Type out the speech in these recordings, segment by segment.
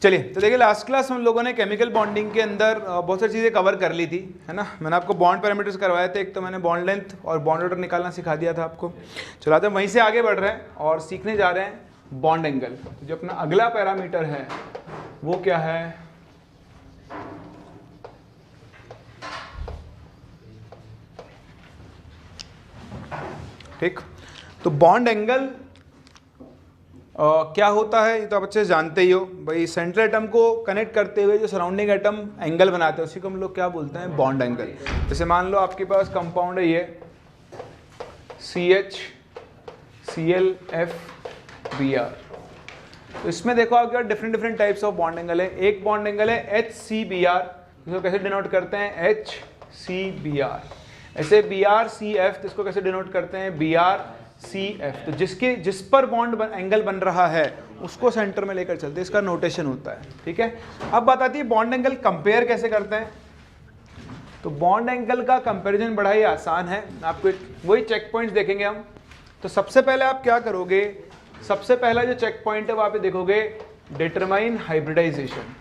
चलिए, तो देखिए लास्ट क्लास हम लोगों ने केमिकल बॉन्डिंग के अंदर बहुत सारी चीज़ें कवर कर ली थी, है ना। मैंने आपको बॉन्ड पैरामीटर्स करवाए थे, एक तो मैंने बॉन्ड लेंथ और बॉन्ड ऑर्डर निकालना सिखा दिया था आपको। चलो आते हैं वहीं से आगे बढ़ रहे हैं और सीखने जा रहे हैं बॉन्ड एंगल। तो जो अपना अगला पैरामीटर है वो क्या है, ठीक। तो बॉन्ड एंगल क्या होता है ये तो आप अच्छे से जानते ही हो भाई। सेंट्रल एटम को कनेक्ट करते हुए जो सराउंडिंग एटम एंगल बनाते हैं उसी को हम लोग क्या बोलते हैं, बॉन्ड एंगल। जैसे मान लो आपके पास कंपाउंड है ये CH Cl F Br, तो इसमें देखो आपके different different types of bond angle है। एक बॉन्ड एंगल है HCBr, इसको कैसे डिनोट करते हैं, HCBr। ऐसे BrCF, तो इसको कैसे डिनोट करते हैं, BrCF। तो जिस पर बॉन्ड एंगल बन रहा है उसको सेंटर में लेकर चलते हैं, इसका नोटेशन होता है, ठीक है। अब बात आती है बॉन्ड एंगल कंपेयर कैसे करते हैं। तो बॉन्ड एंगल का कंपैरिजन बड़ा ही आसान है, आपको वही चेक पॉइंट्स देखेंगे हम। तो सबसे पहले आप क्या करोगे, सबसे पहला जो चेक पॉइंट है वहां पे देखोगे डिटरमाइन हाइब्रिडाइजेशन।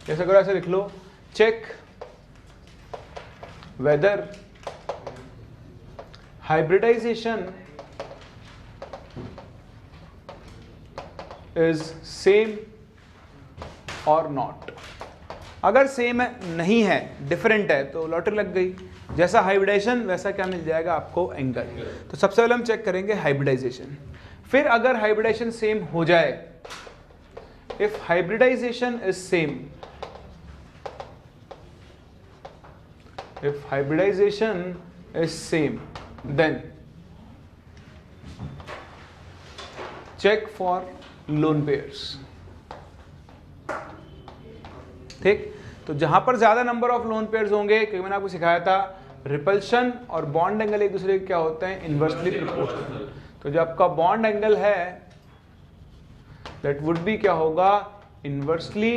कैसे करो, ऐसे लिख लो, check whether hybridization is same or not। अगर सेम है, नहीं है, डिफरेंट है, तो लॉटरी लग गई। जैसा हाइब्रिडाइजेशन वैसा क्या मिल जाएगा आपको, एंगल। तो सबसे पहले हम चेक करेंगे हाइब्रिडाइजेशन। फिर अगर हाइब्रिडाइजेशन सेम हो जाए, if hybridization is same, if hybridization is same, then check for lone pairs, ठीक। तो जहां पर ज्यादा नंबर ऑफ लोन पेयर्स होंगे, क्योंकि मैंने आपको सिखाया था रिपल्शन और बॉन्ड एंगल एक दूसरे के क्या होते हैं, इनवर्सली प्रोपोर्शनल। तो जो आपका बॉन्ड एंगल है दैट वुड बी क्या होगा, इनवर्सली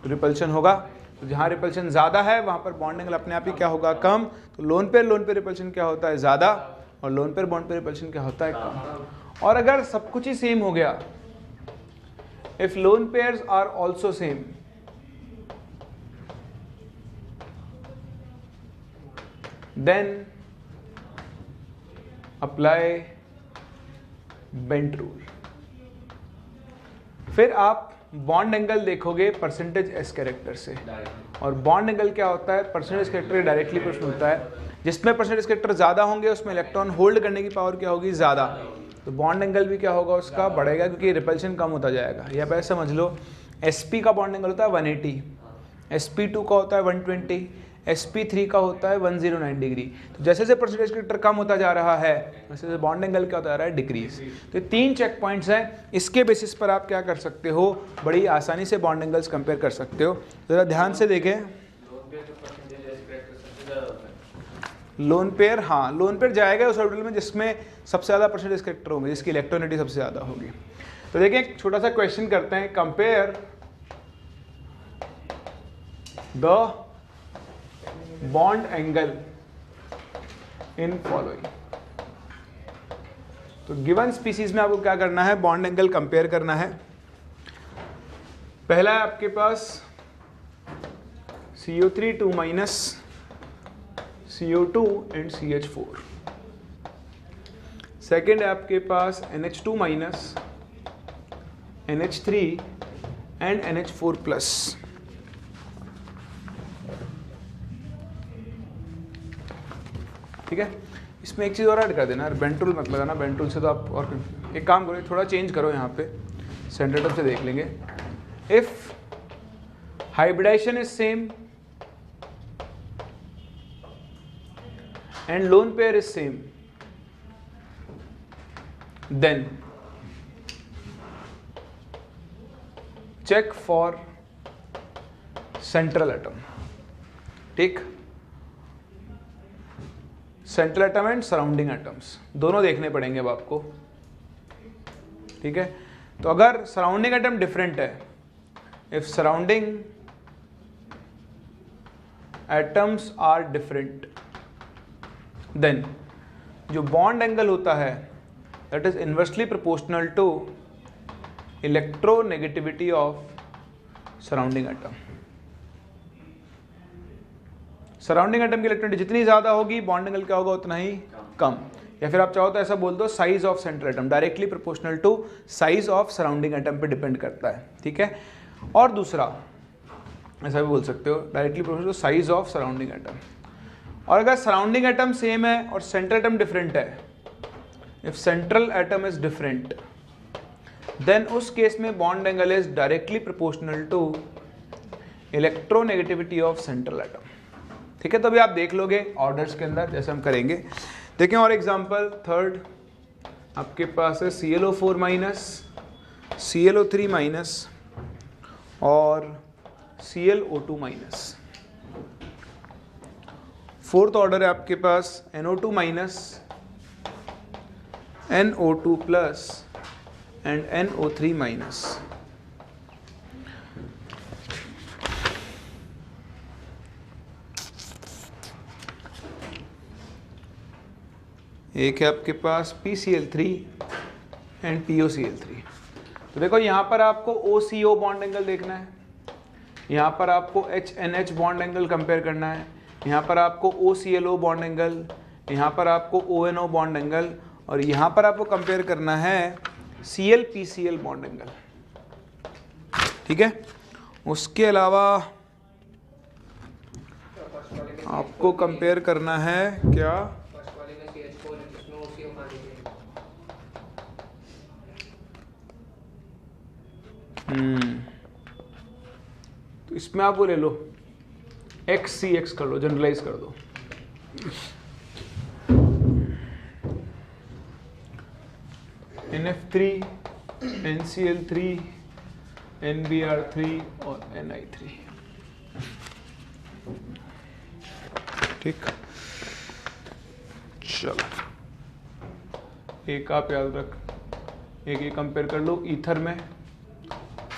रिपल्शन होगा। तो जहां रिपल्शन ज्यादा है वहां पर बॉन्ड एंगल अपने आप ही क्या होगा, कम। तो लोन पे रिपल्शन क्या होता है, ज्यादा, और लोन पे बॉन्ड पे रिपल्शन क्या होता है, कम। और अगर सब कुछ ही सेम हो गया, if lone pairs are also same, then apply bent rule. फिर आप बॉन्ड एंगल देखोगे परसेंटेज एस कैरेक्टर से, और बॉन्ड एंगल क्या होता है, परसेंटेज कैरेक्टर डायरेक्टली प्रश्न होता है। जिसमें परसेंटेज कैरेक्टर ज्यादा होंगे उसमें इलेक्ट्रॉन होल्ड करने की पावर क्या होगी, ज्यादा। तो बॉन्ड एंगल भी क्या होगा, उसका बढ़ेगा, क्योंकि रिपल्शन कम होता जाएगा। या पहले समझ लो, sp का बॉन्ड एंगल होता है 180, sp2 का होता है 120, sp3 का होता है 109 डिग्री। तो जैसे जैसे परसेंटेज कैरेक्टर कम होता जा रहा है वैसे वैसे बॉन्ड एंगल क्या होता जा रहा है, डिक्रीज। तो ये 3 चेक पॉइंट्स हैं, इसके बेसिस पर आप क्या कर सकते हो, बड़ी आसानी से बॉन्ड एंगल्स कंपेयर कर सकते हो। जरा ध्यान से देखें, लोन पेयर, हाँ लोन पेयर जाएगा उस ऑर्बिटल में जिसमें सबसे ज्यादा परसेंटेज कैरेक्टर होंगे, जिसकी इलेक्ट्रॉनिटी सबसे ज्यादा होगी। तो देखिए एक छोटा सा क्वेश्चन करते हैं, compare the bond angle in following. तो गिवन स्पीसीज में आपको क्या करना है, बॉन्ड एंगल कंपेयर करना है। पहला है आपके पास CO3 2 minus CO2 and CH4। Second है आपके पास NH2 minus NH3 and NH4 plus. ठीक है, इसमें एक चीज़ और ऐड कर देना, बेंट रूल मत लगाना, बेंट रूल से तो आप और एक काम करो, थोड़ा चेंज करो यहाँ पे, सेंटर टर्म से देख लेंगे। If hybridization is same and lone pair is same, then check for central atom, ठीक। Central atom and surrounding atoms दोनों देखने पड़ेंगे अब आपको, ठीक है। तो अगर सराउंडिंग एटम डिफरेंट है, if surrounding atoms are different, then जो बॉन्ड एंगल होता है that is inversely proportional to electronegativity of surrounding atom. Surrounding atom की इलेक्ट्रॉनिटी जितनी ज्यादा होगी बॉन्ड एंगल क्या होगा उतना ही कम। या फिर आप चाहो तो ऐसा बोल दो size of central atom directly proportional to size of surrounding atom पे डिपेंड करता है, ठीक है। और दूसरा ऐसा भी बोल सकते हो directly proportional to size of surrounding atom. और अगर सराउंडिंग एटम सेम है और सेंट्रल एटम डिफरेंट है, if central atom is different then उस केस में bond angle is directly proportional to electronegativity of central atom, ठीक है। तो अभी आप देख लोगे ऑर्डर्स के अंदर जैसे हम करेंगे। देखें और एग्जांपल थर्ड आपके पास है ClO4 माइनस, ClO3 माइनस और ClO2 माइनस। फोर्थ ऑर्डर है आपके पास NO2 minus, NO2 plus and NO3 minus. एक है आपके पास PCl3 एंड POCl3। तो देखो यहाँ पर आपको OCO बॉन्ड एंगल देखना है, यहाँ पर आपको HNH बॉन्ड एंगल कंपेयर करना है, यहाँ पर आपको OCLO बॉन्ड एंगल, यहाँ पर आपको ONO बॉन्ड एंगल और यहाँ पर आपको कंपेयर करना है ClPCl बॉन्ड एंगल, ठीक है। उसके अलावा आपको कंपेयर करना है क्या, तो इसमें आप वो ले लो XCX कर लो, जनरलाइज कर दो। NF3, NCl3, NBr3 और Ni3, ठीक। चलो एक आप याद रख, एक ये कंपेयर कर लो ईथर में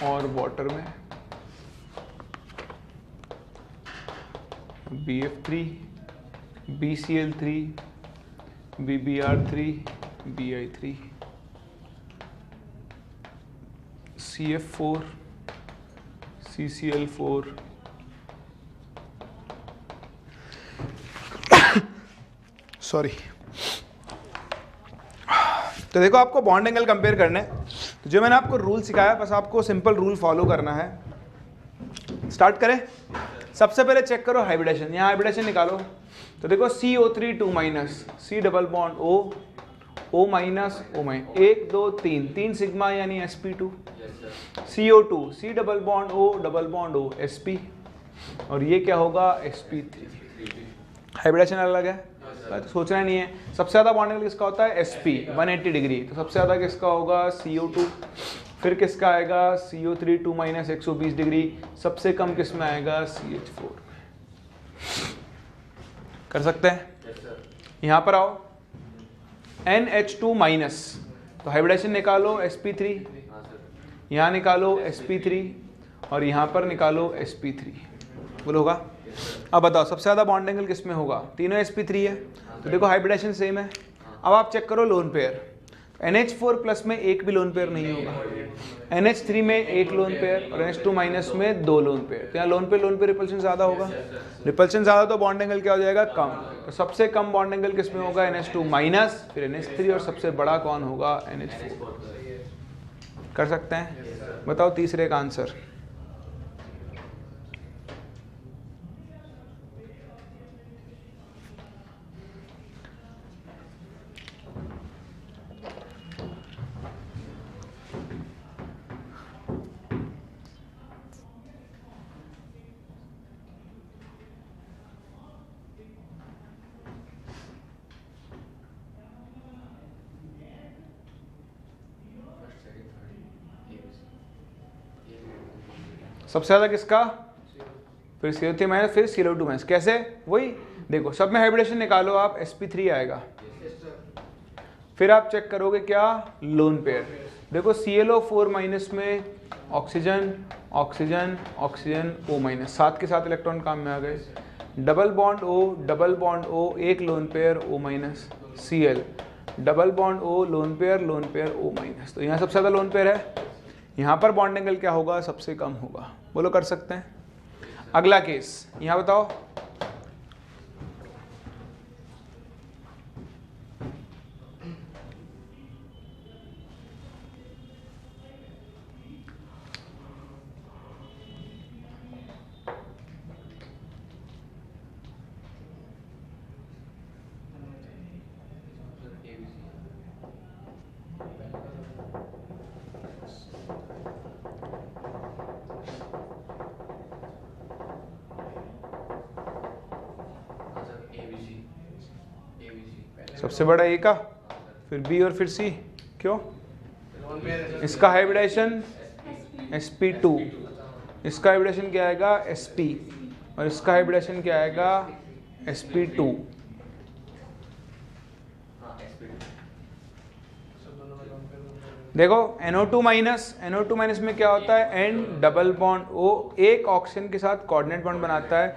और वाटर में, BF3, BCl3, BBr3, Bi3, CF4, CCl4, sorry. तो देखो आपको बॉन्ड एंगल कंपेयर करने, तो जो मैंने आपको रूल सिखाया बस आपको सिंपल रूल फॉलो करना है। स्टार्ट करें। सबसे पहले चेक करो हाइब्रिडेशन, यहाँ हाइब्रिडेशन निकालो। तो देखो CO3 2 minus, C double bond O minus O minus, 1 2 3 3 sigma यानी sp2, CO2 C double bond O double bond O sp, और ये क्या होगा sp3। हाइब्रिडेशन अलग है तो सोचना नहीं है। सबसे ज़्यादा बॉन्ड एंगल किसका होता है sp 180 डिग्री, तो सबसे ज़्यादा किसका होगा CO2, फिर किसका आएगा CO3 2 माइनस 120 डिग्री, सबसे कम किस में आएगा CH4। कर सकते हैं। यहाँ पर आओ NH2 माइनस, तो हाइब्रिडेशन निकालो sp3, यहाँ निकालो sp3 और यहाँ पर निकालो sp3, बोलो होगा। अब बताओ सबसे ज़्यादा बॉन्ड एंगल किस में होगा, तीनों sp3 है, तो देखो हाइब्रिडेशन सेम है। अब आप चेक करो लोन पेयर, NH4 प्लस में एक भी लोन पेयर नहीं होगा, NH3 में एक लोन पेयर और NH2 माइनस में 2 लोन पेयर, तो यहाँ लोन पे रिपल्शन ज़्यादा होगा। रिपल्शन ज़्यादा तो बॉन्ड एंगल क्या हो जाएगा, कम। तो सबसे कम बॉन्ड एंगल किस में होगा, NH2 माइनस, फिर NH3 और सबसे बड़ा कौन होगा, NH4। कर सकते हैं। बताओ तीसरे का आंसर। सबसे ज़्यादा किसका, फिर CO3 माइनस, फिर CO2 माइनस। कैसे, वही देखो सब में हाइब्रिडेशन निकालो आप, sp3 आएगा। फिर आप चेक करोगे क्या, लोन पेयर। देखो ClO4 माइनस में oxygen oxygen oxygen O minus, साथ के साथ इलेक्ट्रॉन काम में आ गए। Double bond O double bond O, एक lone pair O minus Cl, double bond O lone pair O minus. तो यहाँ सबसे ज़्यादा लोन पेयर है, यहाँ पर बॉन्ड एंगल क्या होगा, सबसे कम होगा। बोलो कर सकते हैं। अगला केस यहाँ बताओ, सबसे बड़ा ए का, फिर बी और फिर सी। क्यों? इसका हाइब्रिडेशन sp2, इसका हाइब्रिडेशन क्या आएगा sp, और इसका हाइब्रिडेशन क्या आएगा sp2। देखो NO2 माइनस में क्या होता है, N डबल बॉन्ड O एक ऑक्सीजन के साथ कोऑर्डिनेट बॉन्ड बनाता है।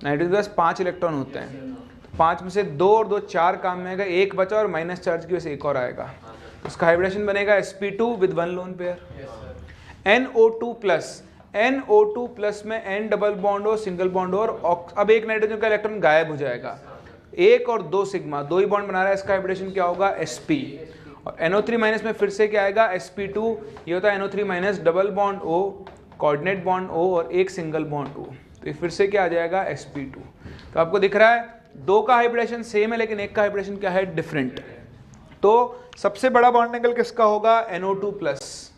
नाइट्रोजन के पास 5 इलेक्ट्रॉन होते हैं, 5 में से 2 और 2 4 काम में आएगा, एक बचा और माइनस चार्ज की वजह से एक और आएगा। तो इसका हाइब्रिडेशन बनेगा sp2 with 1 lone pair. NO2 plus में N double bond O single bond और अब एक नाइट्रोजन का इलेक्ट्रॉन गायब हो जाएगा, 1 और 2 सिग्मा, 2 ही बॉन्ड बना रहा है, इसका हाइब्रिडेशन क्या होगा sp। और NO3 माइनस में फिर से क्या आएगा sp2, ये होता है NO3 minus double bond O coordinate bond O और एक सिंगल बॉन्ड O, तो ये फिर से क्या आ जाएगा sp2। तो आपको दिख रहा है 2 का हाइब्रिडेशन सेम है लेकिन एक का हाइब्रिडेशन क्या है, डिफरेंट। तो सबसे बड़ा बॉन्ड एंगल किसका होगा, NO2 प्लस।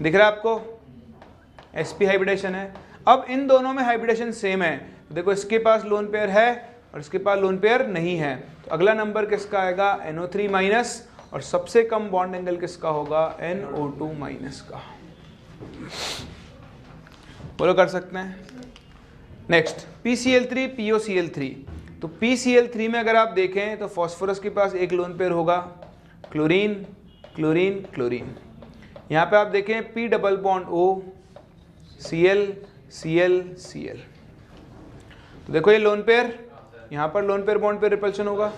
दिख रहा है आपको, sp हाइब्रिडेशन है। अब इन दोनों में हाइब्रिडेशन सेम है, देखो इसके पास लोन पेयर है और इसके पास लोन पेयर नहीं है, तो अगला नंबर किसका आएगा, NO3 माइनस, और सबसे कम बॉन्ड एंगल किसका होगा, NO2 माइनस का। बोलो कर सकते हैं। Next PCl3 POCl3। तो PCl3 में अगर आप देखें तो फॉस्फोरस के पास एक लोन पेयर होगा, क्लोरीन क्लोरीन क्लोरीन। यहाँ पे आप देखें P double bond O Cl Cl Cl। तो देखो ये लोन पेयर, यहाँ पर lone pair bond pair repulsion होगा,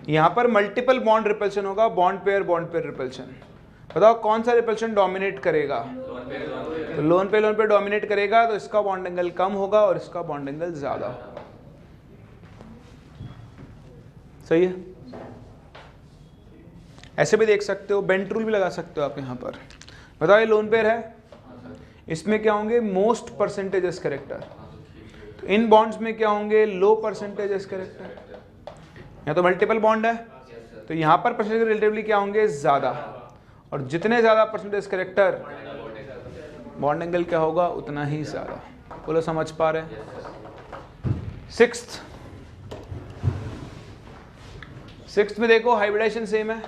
यहाँ पर मल्टीपल बॉन्ड रिपल्शन होगा, बॉन्ड पेयर रिपल्शन। बताओ कौन सा रिपल्शन डोमिनेट करेगा, तो लोन पेयर डोमिनेट करेगा, तो इसका बॉन्ड एंगल कम होगा और इसका बॉन्ड एंगल ज्यादा होगा। सही है। ऐसे भी देख सकते हो, बेंट रूल भी लगा सकते हो आप यहाँ पर। बताओ ये लोन पेयर है, इसमें क्या होंगे, मोस्ट परसेंटेजेस कैरेक्टर, तो इन बॉन्ड्स में क्या होंगे, लो परसेंटेजेस कैरेक्टर। यहाँ तो मल्टीपल बॉन्ड है तो यहाँ पर परसेंटेज रिलेटिवली क्या होंगे, ज्यादा, और जितने ज्यादा परसेंटेज कैरेक्टर बॉन्ड एंगल क्या होगा उतना ही ज्यादा। बोलो समझ पा रहे हैं। सिक्स्थ में देखो हाइब्रिडेशन सेम है,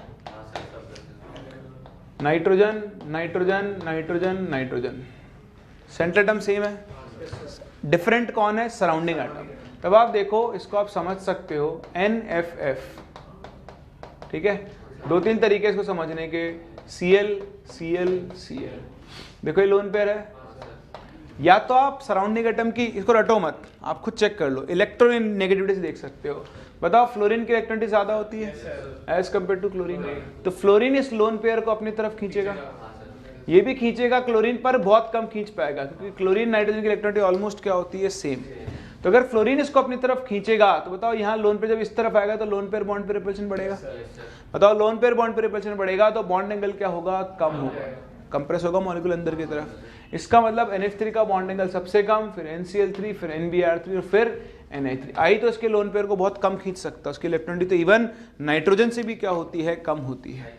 nitrogen nitrogen nitrogen nitrogen, central atom same है, डिफरेंट कौन है, सराउंडिंग एटम। तब आप देखो इसको आप समझ सकते हो NFF, ठीक है। 2-3 तरीके इसको समझने के, Cl Cl Cl। देखो ये लोन पेयर है, या तो आप सराउंडिंग एटम की, इसको रटो मत, आप खुद चेक कर लो, इलेक्ट्रॉन नेगेटिविटी से देख सकते हो। बताओ फ्लोरीन की इलेक्ट्रॉनिटी ज्यादा होती है एज कम्पेयर टू क्लोरीन, तो फ्लोरीन इस लोन पेयर को अपनी तरफ खींचेगा, ये भी खींचेगा क्लोरीन, पर बहुत कम खींच पाएगा क्योंकि क्लोरीन नाइट्रोजन की इलेक्ट्रॉनिटी ऑलमोस्ट क्या होती है, सेम। तो अगर फ्लोरीन इसको अपनी तरफ खींचेगा तो बताओ यहाँ लोन पेयर जब इस तरफ आएगा तो लोन पेयर बॉन्ड पे रिपल्शन बढ़ेगा। बताओ लोन पेयर बॉन्ड पे रिपल्शन बढ़ेगा तो बॉन्ड एंगल क्या होगा, कम होगा, कंप्रेस होगा मॉलिक्यूल अंदर की तरफ। इसका मतलब NH3 का बॉन्ड एंगल सबसे कम, फिर NCl3, फिर NBr3 और फिर NH3। आई तो इसके लोन पेयर को बहुत कम खींच सकता है, उसकी इलेक्ट्रॉनिटी तो इवन नाइट्रोजन से भी क्या होती है, कम होती है।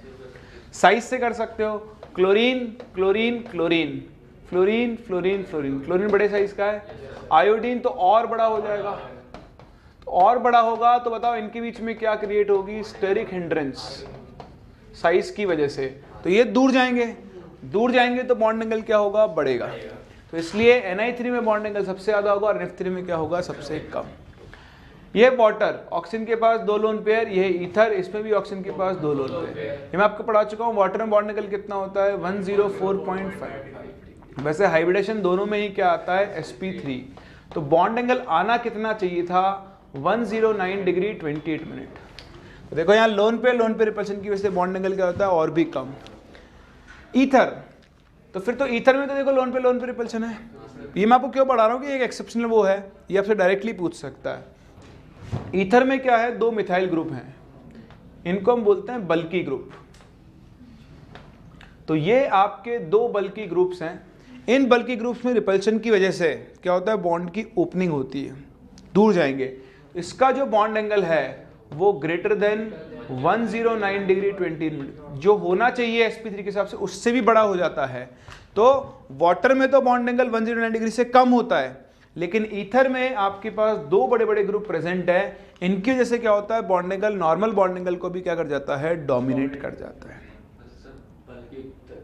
साइज से कर सकते हो, chlorine chlorine chlorine fluorine fluorine fluorine, chlorine बड़े साइज का है, आयोडीन तो और बड़ा हो जाएगा, तो और बड़ा होगा तो बताओ इनके बीच में क्या क्रिएट होगी, स्टेरिक हिंड्रेंस साइज की वजह से, तो ये दूर जाएंगे तो बॉन्ड एंगल क्या होगा, बढ़ेगा। तो इसलिए Ni3 में बॉन्ड एंगल सबसे ज्यादा होगा और NF3 में क्या होगा, सबसे कम। ये वाटर, ऑक्सीजन के पास 2 लोन पेयर, ये ईथर, इसमें भी ऑक्सीजन के पास 2 लोन पेयर। ये मैं आपको पढ़ा चुका हूँ, वाटर में बॉन्ड एंगल कितना होता है, 104.5। वैसे हाइब्रिडेशन दोनों में ही क्या आता है, sp3। तो बॉन्ड एंगल आना कितना चाहिए था, 109 डिग्री 28 मिनट। देखो यहाँ लोन पे रिपल्शन की वजह से बॉन्ड एंगल क्या होता है, और भी कम। ईथर, तो फिर तो ईथर में तो देखो लोन पे रिपल्शन है। ये मैं आपको क्यों पढ़ा रहा हूँ कि एक एक्सेप्शनल वो है, ये आपसे डायरेक्टली पूछ सकता है। ईथर में क्या है, 2 मिथाइल ग्रुप हैं, इनको हम बोलते हैं बल्की ग्रुप। तो ये आपके 2 बल्की ग्रुप्स हैं। इन बल्की ग्रुप्स में रिपल्शन की वजह से क्या होता है, बॉन्ड की ओपनिंग होती है, दूर जाएंगे। इसका जो बॉन्ड एंगल है वो ग्रेटर देन 109 डिग्री 20 मिनट, जो होना चाहिए sp3 के हिसाब से उससे भी बड़ा हो जाता है। तो वाटर में तो बॉन्ड एंगल 109 डिग्री से कम होता है, लेकिन ईथर में आपके पास 2 बड़े बड़े ग्रुप प्रेजेंट है, इनकी वजह से क्या होता है, bond angle normal bond angle को भी क्या कर जाता है, डोमिनेट कर जाता है।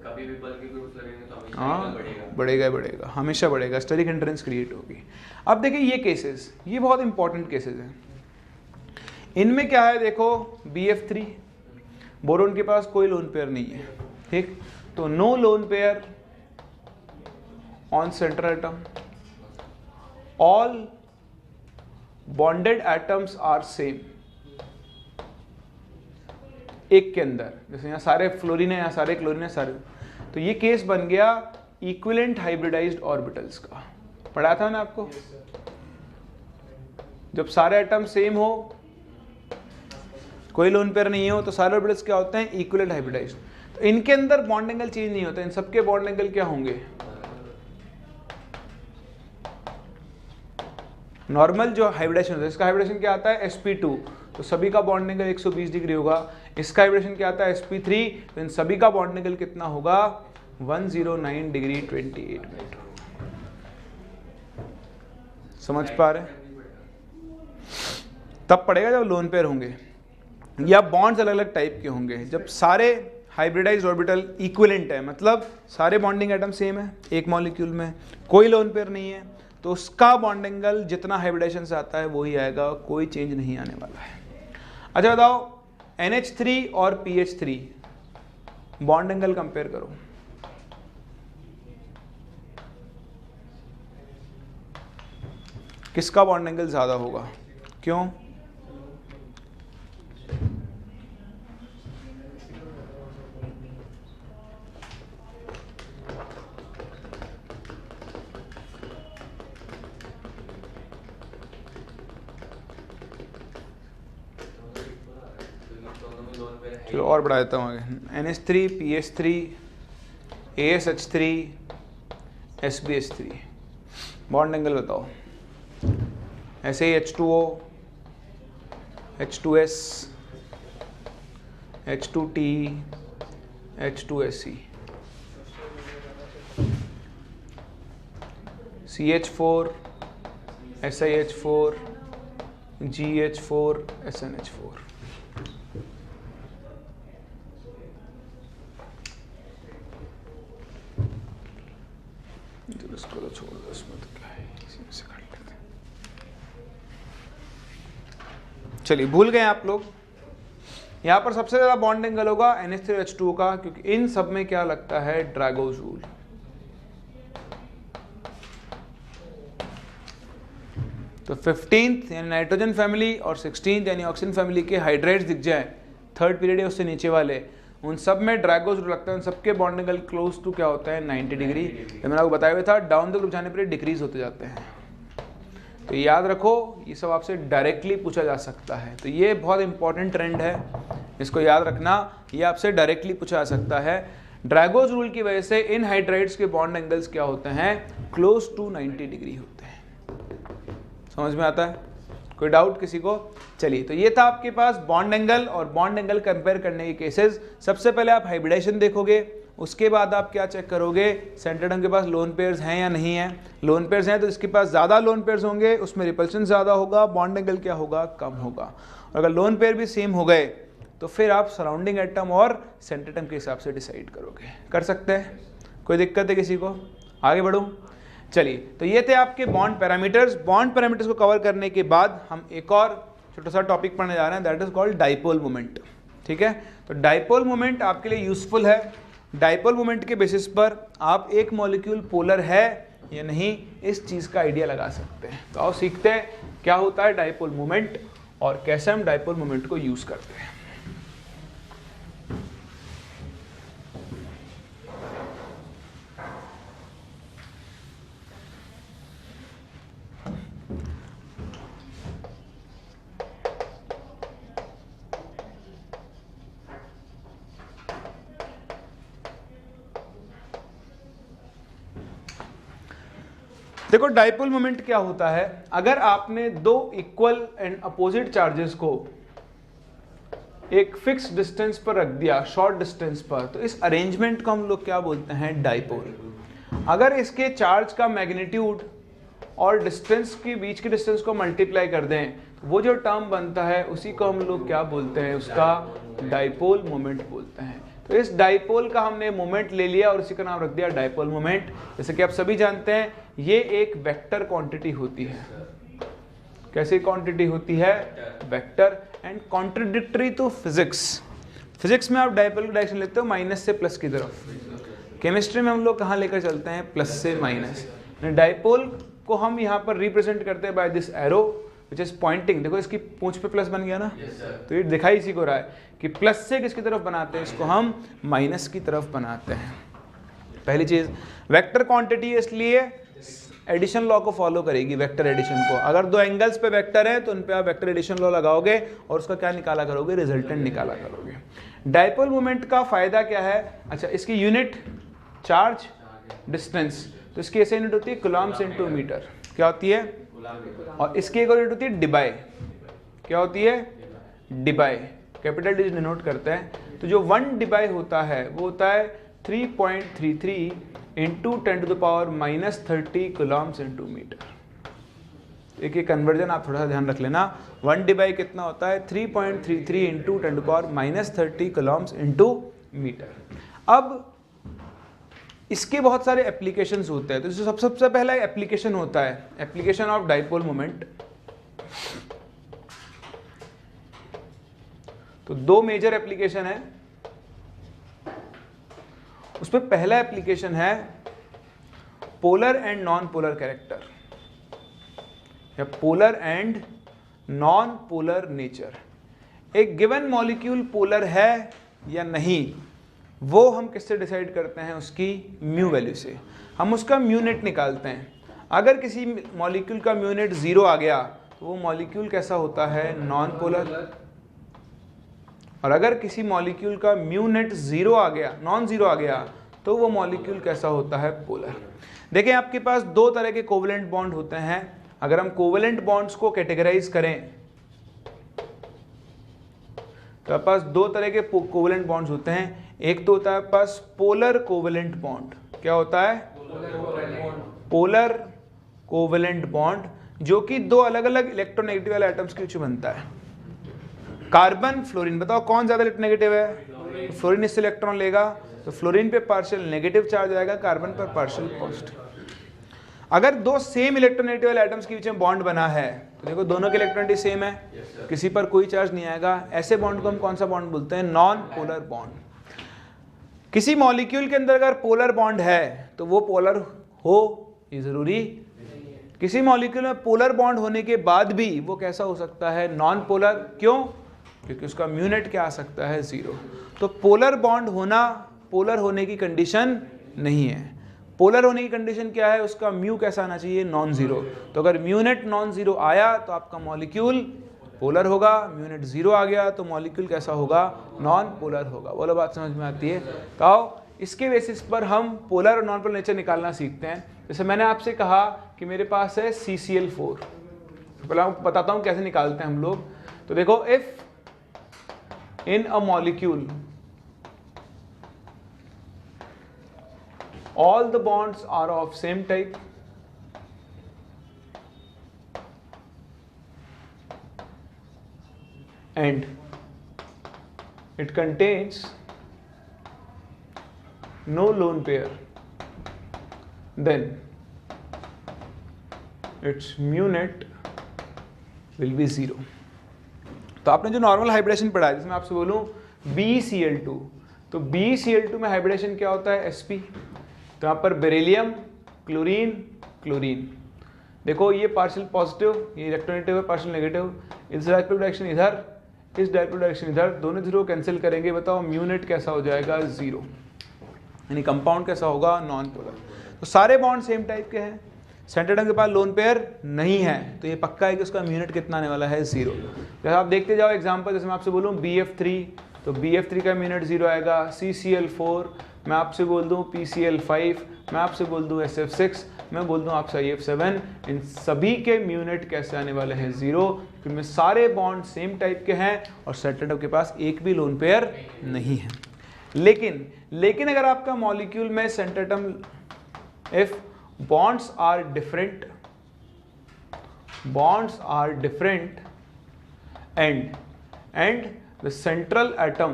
कभी भी बल्कि ग्रुप्स लगेंगे तो हमेशा हाँ, बढ़ेगा, हमेशा बढ़ेगा, स्टेरिक हिंड्रेंस क्रिएट होगी। अब देखिए ये केसेस, ये बहुत इंपॉर्टेंट केसेस हैं। इनमें क्या है, देखो BF3, बोरोन के पास कोई लोन पेयर नहीं है, ठीक, तो no lone pair on central atom, all bonded atoms are same. एक के अंदर, जैसे यहाँ सारे फ्लोरीन है, यहाँ सारे क्लोरीन है, सारे, तो ये केस बन गया इक्विवेलेंट हाइब्रिडाइज्ड ऑर्बिटल्स का। पढ़ाया था ना आपको, जब सारे एटम सेम हो, कोई लोन पेयर नहीं हो, तो सारे ऑर्बिटल्स क्या होते हैं, इक्विवेलेंट हाइब्रिडाइज्ड। तो इनके अंदर बॉन्ड एंगल चेंज नहीं होता, इन सबके बॉन्ड एंगल क्या होंगे, नॉर्मल जो हाइब्रिडेशन होता है, इसका हाइब्रिडेशन क्या आता है, sp2, तो सभी का बॉन्ड एंगल 120 डिग्री होगा। इसका हाइब्रिडेशन क्या आता है, sp3, तो इन सभी का बॉन्ड एंगल कितना होगा, 109 डिग्री 28 मिनट। समझ पा रहे हैं? तब पड़ेगा जब लोन पेयर होंगे, या बॉन्ड्स अलग अलग टाइप के होंगे। जब सारे हाइब्रिडाइज्ड ऑर्बिटल इक्विवेलेंट है, मतलब सारे बॉन्डिंग एटम सेम है एक मॉलिक्यूल में, कोई लोन पेयर नहीं है, तो उसका बॉन्ड एंगल जितना हाइब्रिडेशन से आता है वही आएगा, कोई चेंज नहीं आने वाला है। अच्छा बताओ, NH3 और PH3 बॉन्ड एंगल कंपेयर करो। किसका बॉन्ड एंगल ज्यादा होगा, क्यों? चलो और बढ़ा देता हूँ आगे। NH3, PH3, ASH3, SBH3, bond angle बताओ। ऐसे ही H2O, H2S, H2T, H2SE, CH4, SiH4, GH4, SNH4। इसको तो छोड़ दो, इसमें तो क्या है, इसी में से कर लेते हैं। चलिए भूल गए आप लोग, यहाँ पर सबसे ज्यादा बॉन्ड एंगल होगा NH3 H2O का, क्योंकि इन सब में क्या लगता है, ड्रैगोज रूल। तो 15th यानी नाइट्रोजन फैमिली और 16th यानी ऑक्सीजन फैमिली के हाइड्राइड्स दिख जाए, 3rd पीरियड है उससे नीचे वाले, उन सब में ड्रैगोज रूल लगता है, उन सबके बॉन्ड एंगल क्लोज टू क्या होता है, 90 डिग्री। तो मैंने आपको बताया हुआ था, डाउन द ग्रुप जाने पर डिक्रीज होते जाते हैं। तो याद रखो, ये सब आपसे डायरेक्टली पूछा जा सकता है, तो ये बहुत इंपॉर्टेंट ट्रेंड है, इसको याद रखना, ये आपसे डायरेक्टली पूछा जा सकता है। ड्रैगोज रूल की वजह से इन हाइड्राइड्स के बॉन्ड एंगल्स क्या होते हैं, क्लोज टू 90 डिग्री होते हैं। समझ में आता है? कोई डाउट किसी को? चलिए, तो ये था आपके पास बॉन्ड एंगल और बॉन्ड एंगल कंपेयर करने के केसेस। सबसे पहले आप हाइब्रिडेशन देखोगे, उसके बाद आप क्या चेक करोगे, सेंट्रल एटम के पास लोन पेयर्स हैं या नहीं है। लोन पेयर्स हैं तो इसके पास ज़्यादा लोन पेयर्स होंगे, उसमें रिपल्शन ज़्यादा होगा, बॉन्ड एंगल क्या होगा, कम होगा। और अगर लोन पेयर भी सेम हो गए तो फिर आप सराउंडिंग एटम और सेंट्रल एटम के हिसाब से डिसाइड करोगे। कर सकते हैं? कोई दिक्कत है किसी को? आगे बढ़ूँ? चलिए, तो ये थे आपके बॉन्ड पैरामीटर्स। बॉन्ड पैरामीटर्स को कवर करने के बाद हम एक और छोटा सा टॉपिक पढ़ने जा रहे हैं, that is called dipole moment. ठीक है, तो डाइपोल मोमेंट आपके लिए यूजफुल है। डाइपोल मोमेंट के बेसिस पर आप एक मॉलिक्यूल पोलर है या नहीं, इस चीज़ का आइडिया लगा सकते हैं। तो आओ सीखते हैं क्या होता है डाइपोल मोमेंट और कैसे हम डाइपोल मोमेंट को यूज़ करते हैं। देखो डाइपोल मोमेंट क्या होता है, अगर आपने दो इक्वल एंड अपोजिट चार्जेस को एक फिक्स डिस्टेंस पर रख दिया, शॉर्ट डिस्टेंस पर, तो इस अरेंजमेंट को हम लोग क्या बोलते हैं, डाइपोल। अगर इसके चार्ज का मैग्नीट्यूड और डिस्टेंस के बीच के डिस्टेंस को मल्टीप्लाई कर दें तो वो जो टर्म बनता है उसी को हम लोग क्या बोलते हैं, उसका डाइपोल मोमेंट बोलते हैं। तो इस डाइपोल का हमने मोमेंट ले लिया और इसी का नाम रख दिया डाइपोल मोमेंट। जैसे कि आप सभी जानते हैं ये एक वेक्टर क्वांटिटी होती है। कैसी क्वांटिटी होती है, vector. And contradictory to physics में आप डाइपोल की डायरेक्शन लेते हो माइनस से प्लस की तरफ, केमिस्ट्री में हम लोग कहाँ लेकर चलते हैं, प्लस से माइनस। डाइपोल को हम यहाँ पर रिप्रेजेंट करते हैं by this arrow which is pointing. देखो इसकी पूंछ पे प्लस बन गया ना, तो ये दिखाई इसी को रहा है कि प्लस से किसकी तरफ बनाते हैं, इसको हम माइनस की तरफ बनाते हैं। पहली चीज वेक्टर क्वांटिटी है, इसलिए एडिशन लॉ को फॉलो करेगी, वेक्टर एडिशन को। अगर दो एंगल्स पे वेक्टर है तो उन पे आप वेक्टर एडिशन लॉ लगाओगे और उसका क्या निकाला करोगे, रिजल्टेंट निकाला करोगे। डाइपोल मोमेंट का फायदा क्या है, अच्छा इसकी यूनिट चार्ज डिस्टेंस, तो इसकी ऐसे यूनिट होती है कूलम्ब्स इनटू मीटर, क्या होती है, और इसकी एक और यूनिट होती है डिबाई, क्या होती है, डिबाई, कैपिटल डी डिनोट करते हैं। तो जो 1 डिबाई होता है वो होता है 3.33 इंटू 10⁻³ कूलम्ब्स इनटू मीटर। एक कन्वर्जन आप थोड़ा सा ध्यान रख लेना, 1 डिबाई कितना होता है, 3.33 इंटू 10⁻³ कूलम्ब्स इनटू मीटर। अब इसके बहुत सारे एप्लीकेशंस होते हैं, तो सबसे पहला एप्लीकेशन होता है एप्लीकेशन ऑफ डाइपोल मोमेंट। तो दो मेजर एप्लीकेशन है, उसमें पहला एप्लीकेशन है polar and non polar character या polar and non polar nature. एक गिवन मॉलिक्यूल पोलर है या नहीं वो हम किससे डिसाइड करते हैं, उसकी म्यू वैल्यू से। हम उसका म्यू नेट निकालते हैं। अगर किसी मॉलिक्यूल का म्यू नेट 0 आ गया तो वो मॉलिक्यूल कैसा होता है, नॉन पोलर। और अगर किसी मॉलिक्यूल का म्यू नेट 0 आ गया, नॉन 0 आ गया, तो वो मॉलिक्यूल कैसा होता है, पोलर। देखें आपके पास दो तरह के कोवेलेंट बॉन्ड होते हैं। अगर हम कोवेलेंट बॉन्ड्स को कैटेगराइज करें तो आपके पास दो तरह के कोवेलेंट बॉन्ड्स होते हैं। एक तो होता है पास पोलर कोवेलेंट बॉन्ड, क्या होता है, पोलर कोवेलेंट बॉन्ड, जो कि दो अलग अलग इलेक्ट्रोनेगेटिव वाले एटम्स के बीच बनता है। कार्बन फ्लोरीन, बताओ कौन ज्यादा नेगेटिव है, तो फ्लोरीन इससे इलेक्ट्रॉन लेगा तो फ्लोरीन पे पार्शियल नेगेटिव चार्ज आएगा, कार्बन पर पार्शियल पॉजिटिव। अगर दो सेम इलेक्ट्रोनेगेटिव वाले एटम्स के बीच में बॉन्ड बना है तो देखो दोनों की इलेक्ट्रॉनिटी सेम है, किसी पर कोई चार्ज नहीं आएगा, ऐसे बॉन्ड को हम कौन सा बॉन्ड बोलते हैं, नॉन पोलर बॉन्ड। किसी मॉलिक्यूल के अंदर अगर पोलर बॉन्ड है तो वो पोलर हो, ये जरूरी। किसी मॉलिक्यूल में पोलर बॉन्ड होने के बाद भी वो कैसा हो सकता है, नॉन पोलर। क्यों, क्योंकि उसका म्यू नेट क्या आ सकता है, 0। तो पोलर बॉन्ड होना पोलर होने की कंडीशन नहीं है। पोलर होने की कंडीशन क्या है, उसका म्यू कैसा आना चाहिए, नॉन 0। तो अगर म्यू नेट नॉन 0 आया तो आपका मॉलिक्यूल पोलर होगा, म्यू नेट 0 आ गया तो मॉलिक्यूल कैसा होगा, नॉन पोलर होगा। बोलो बात समझ में आती है। तो आओ इसके बेसिस पर हम पोलर और नॉन पोलर नेचर निकालना सीखते हैं। जैसे मैंने आपसे कहा कि मेरे पास है CCl4, पहले आपको बताता हूँ कैसे निकालते हैं हम लोग। तो देखो, if in a molecule all the bonds are of same type and it contains no lone pair, then its mu net will be 0। तो आपने जो नॉर्मल हाइब्रिडेशन पढ़ा है, जिसमें आपसे बोलूं BeCl2, तो BeCl2 में हाइब्रिडेशन क्या होता है, sp। तो यहाँ पर बेरिलियम, क्लोरीन, क्लोरीन। देखो ये पार्शियल पॉजिटिव, ये इलेक्ट्रोनेगेटिव है, पार्शियल नेगेटिव। इस डायरेक्टिव डायरेक्शन इधर, इस डायरेक्टिव डायरेक्शन इधर, दोनों 0 कैंसिल करेंगे। बताओ म्यू नेट कैसा हो जाएगा, 0। यानी कंपाउंड कैसा होगा, नॉन पोलर। तो सारे बॉन्ड सेम टाइप के हैं। सेंट्रल एटम के पास लोन पेयर नहीं है, तो ये पक्का है कि उसका म्यू यूनिट कितना आने वाला है 0। जैसे आप देखते जाओ एग्जांपल, जैसे मैं आपसे बोलूँ BF3, तो BF3 का म्यू यूनिट 0 आएगा। CCl4, मैं आपसे बोल दूँ PCl5, मैं आपसे बोल दूँ SF6, मैं बोल दूँ आपसे IF7, इन सभी के म्यू यूनिट कैसे आने वाले हैं 0, क्योंकि सारे बॉन्ड सेम टाइप के हैं और सेंट्रल एटम के पास एक भी लोन पेयर नहीं है। लेकिन अगर आपका मॉलिक्यूल में central atom, if bonds are different and the central atom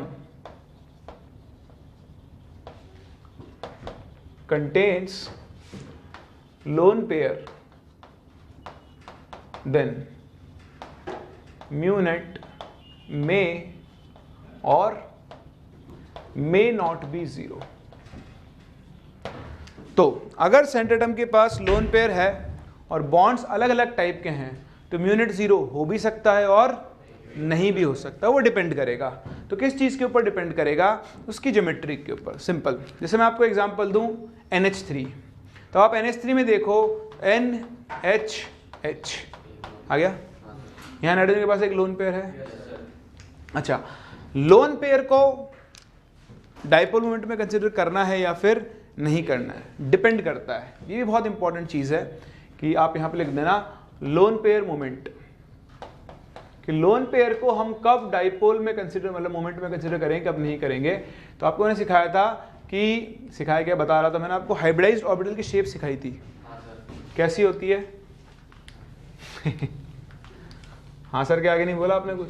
contains lone pair, then mu net may or may not be 0। तो अगर सेंट्रल एटम के पास लोन पेयर है और बॉन्ड्स अलग अलग टाइप के हैं, तो म्यू यूनिट 0 हो भी सकता है और नहीं भी हो सकता, वो डिपेंड करेगा। तो किस चीज़ के ऊपर डिपेंड करेगा? उसकी ज्योमेट्री के ऊपर। सिंपल, जैसे मैं आपको एग्जांपल दूं NH3, तो आप NH3 में देखो NHH आ गया, यहाँ नाइट्रोजन के पास एक लोन पेयर है। अच्छा, लोन पेयर को डाइपोल मोमेंट में कंसिडर करना है या फिर नहीं करना है, डिपेंड करता है। ये भी बहुत इंपॉर्टेंट चीज़ है कि आप यहाँ पे लिख देना लोन पेयर मोमेंट, कि लोन पेयर को हम कब डाइपोल में कंसिडर, मतलब मोमेंट में कंसिडर करेंगे, कब नहीं करेंगे। तो आपको मैंने सिखाया था कि, सिखाया क्या बता रहा था मैंने आपको, हाइब्रिडाइज्ड ऑर्बिटल की शेप सिखाई थी। कैसी होती है? हाँ सर के आगे नहीं बोला आपने कुछ?